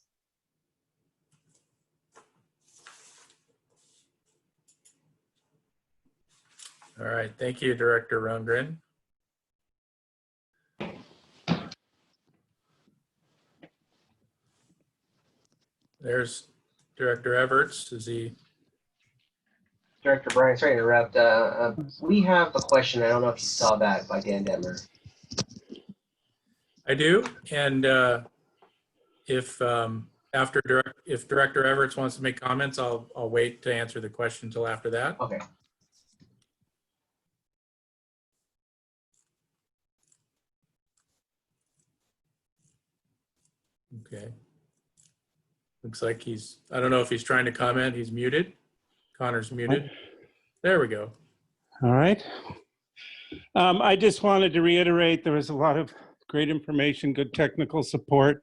All right, thank you, Director Rundgren. There's Director Everts. Is he? Director Brian, sorry to interrupt. We have a question. I don't know if you saw that, by Dan Detmer. I do, and if Director Everts wants to make comments, I'll wait to answer the question until after that. Okay. Okay. Looks like I don't know if he's trying to comment. He's muted. Connor's muted. There we go. All right. I just wanted to reiterate there was a lot of great information, good technical support.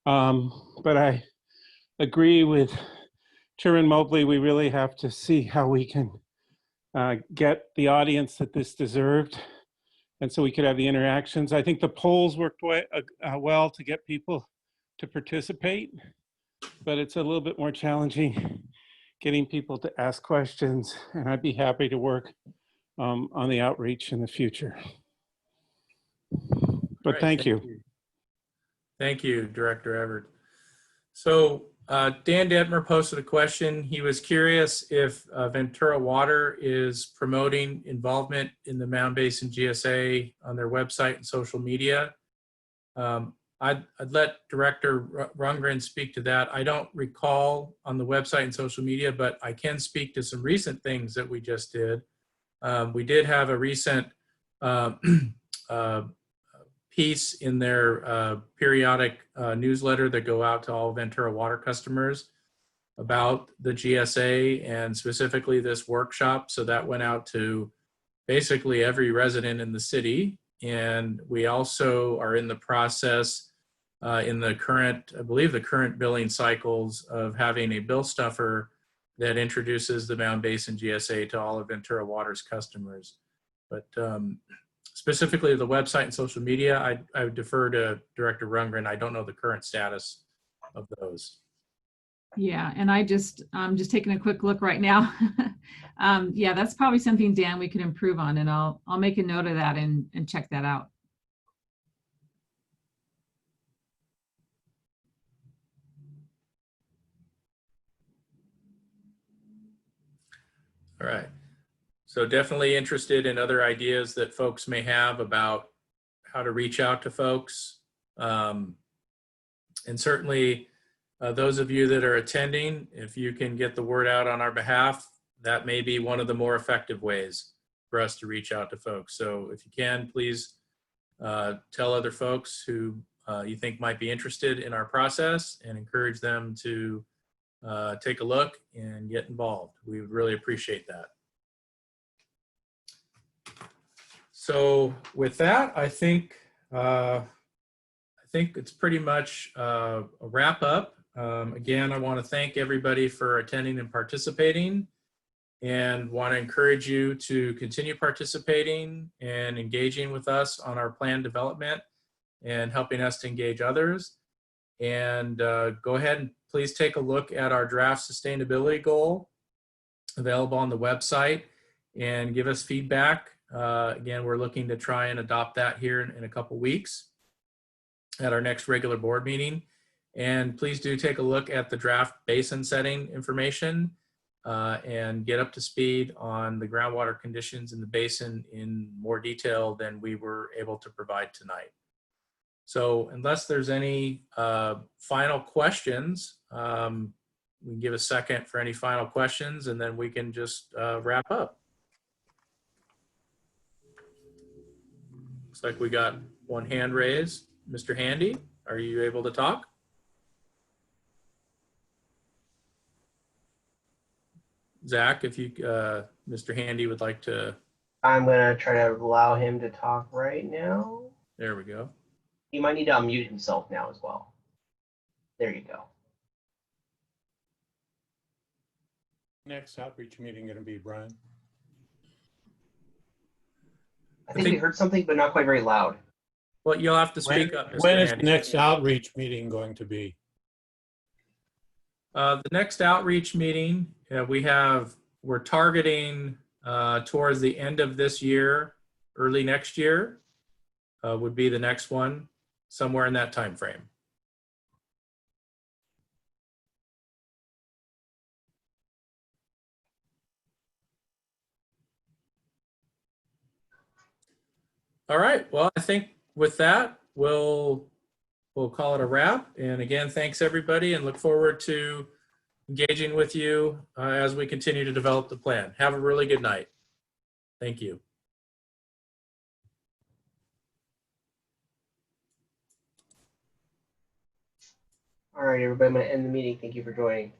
But I agree with Chairman Mobley. We really have to see how we can get the audience that this deserved, and so we could have the interactions. I think the polls worked well to get people to participate, but it's a little bit more challenging getting people to ask questions, and I'd be happy to work on the outreach in the future. But Right, thank you. Thank you, Director Everett. So Dan Detmer posted a question. He was curious if Ventura Water is promoting involvement in the Mound Basin GSA on their website and social media. I'd let Director Rundgren speak to that. I don't recall on the website and social media, but I can speak to some recent things that we just did. We did have a recent piece in their periodic newsletter that go out to all Ventura Water customers about the GSA and specifically this workshop. So that went out to basically every resident in the city. And we also are in the process in the current, I believe the current billing cycles of having a bill stuffer that introduces the Mound Basin GSA to all of Ventura Water's customers. But specifically the website and social media, I would defer to Director Rundgren. I don't know the current status of those. Yeah, and I'm just taking a quick look right now. Yeah, that's probably something, Dan, we can improve on, and I'll make a note of that and check that out. All right. So definitely interested in other ideas that folks may have about how to reach out to folks. And certainly those of you that are attending, if you can get the word out on our behalf, that may be one of the more effective ways for us to reach out to folks. So if you can, please tell other folks who you think might be interested in our process and encourage them to take a look and get involved. We would really appreciate that. So with that, I think it's pretty much a wrap up. Again, I want to thank everybody for attending and participating, and want to encourage you to continue participating and engaging with us on our plan development and helping us to engage others. And go ahead and please take a look at our draft sustainability goal available on the website and give us feedback. Again, we're looking to try and adopt that here in a couple weeks at our next regular board meeting. And please do take a look at the draft basin setting information and get up to speed on the groundwater conditions in the basin in more detail than we were able to provide tonight. So unless there's any final questions, we can give a second for any final questions, and then we can just wrap up. Looks like we got one hand raised. Mr. Handy, are you able to talk? Zach, if you, Mr. Handy would like to. I'm gonna try to allow him to talk right now. There we go. He might need to unmute himself now as well. There you go. Next outreach meeting going to be, Brian? I think we heard something, but not quite very loud. Well, you'll have to speak up, Mr. When is the Handy. next outreach meeting going to be? The next outreach meeting, we're targeting towards the end of this year, early next year would be the next one, somewhere in that time frame. All right, well, I think with that, we'll call it a wrap. And again, thanks everybody, and look forward to engaging with you as we continue to develop the plan. Have a really good night. Thank you. All right, everybody, I'm gonna end the meeting. Thank you for joining.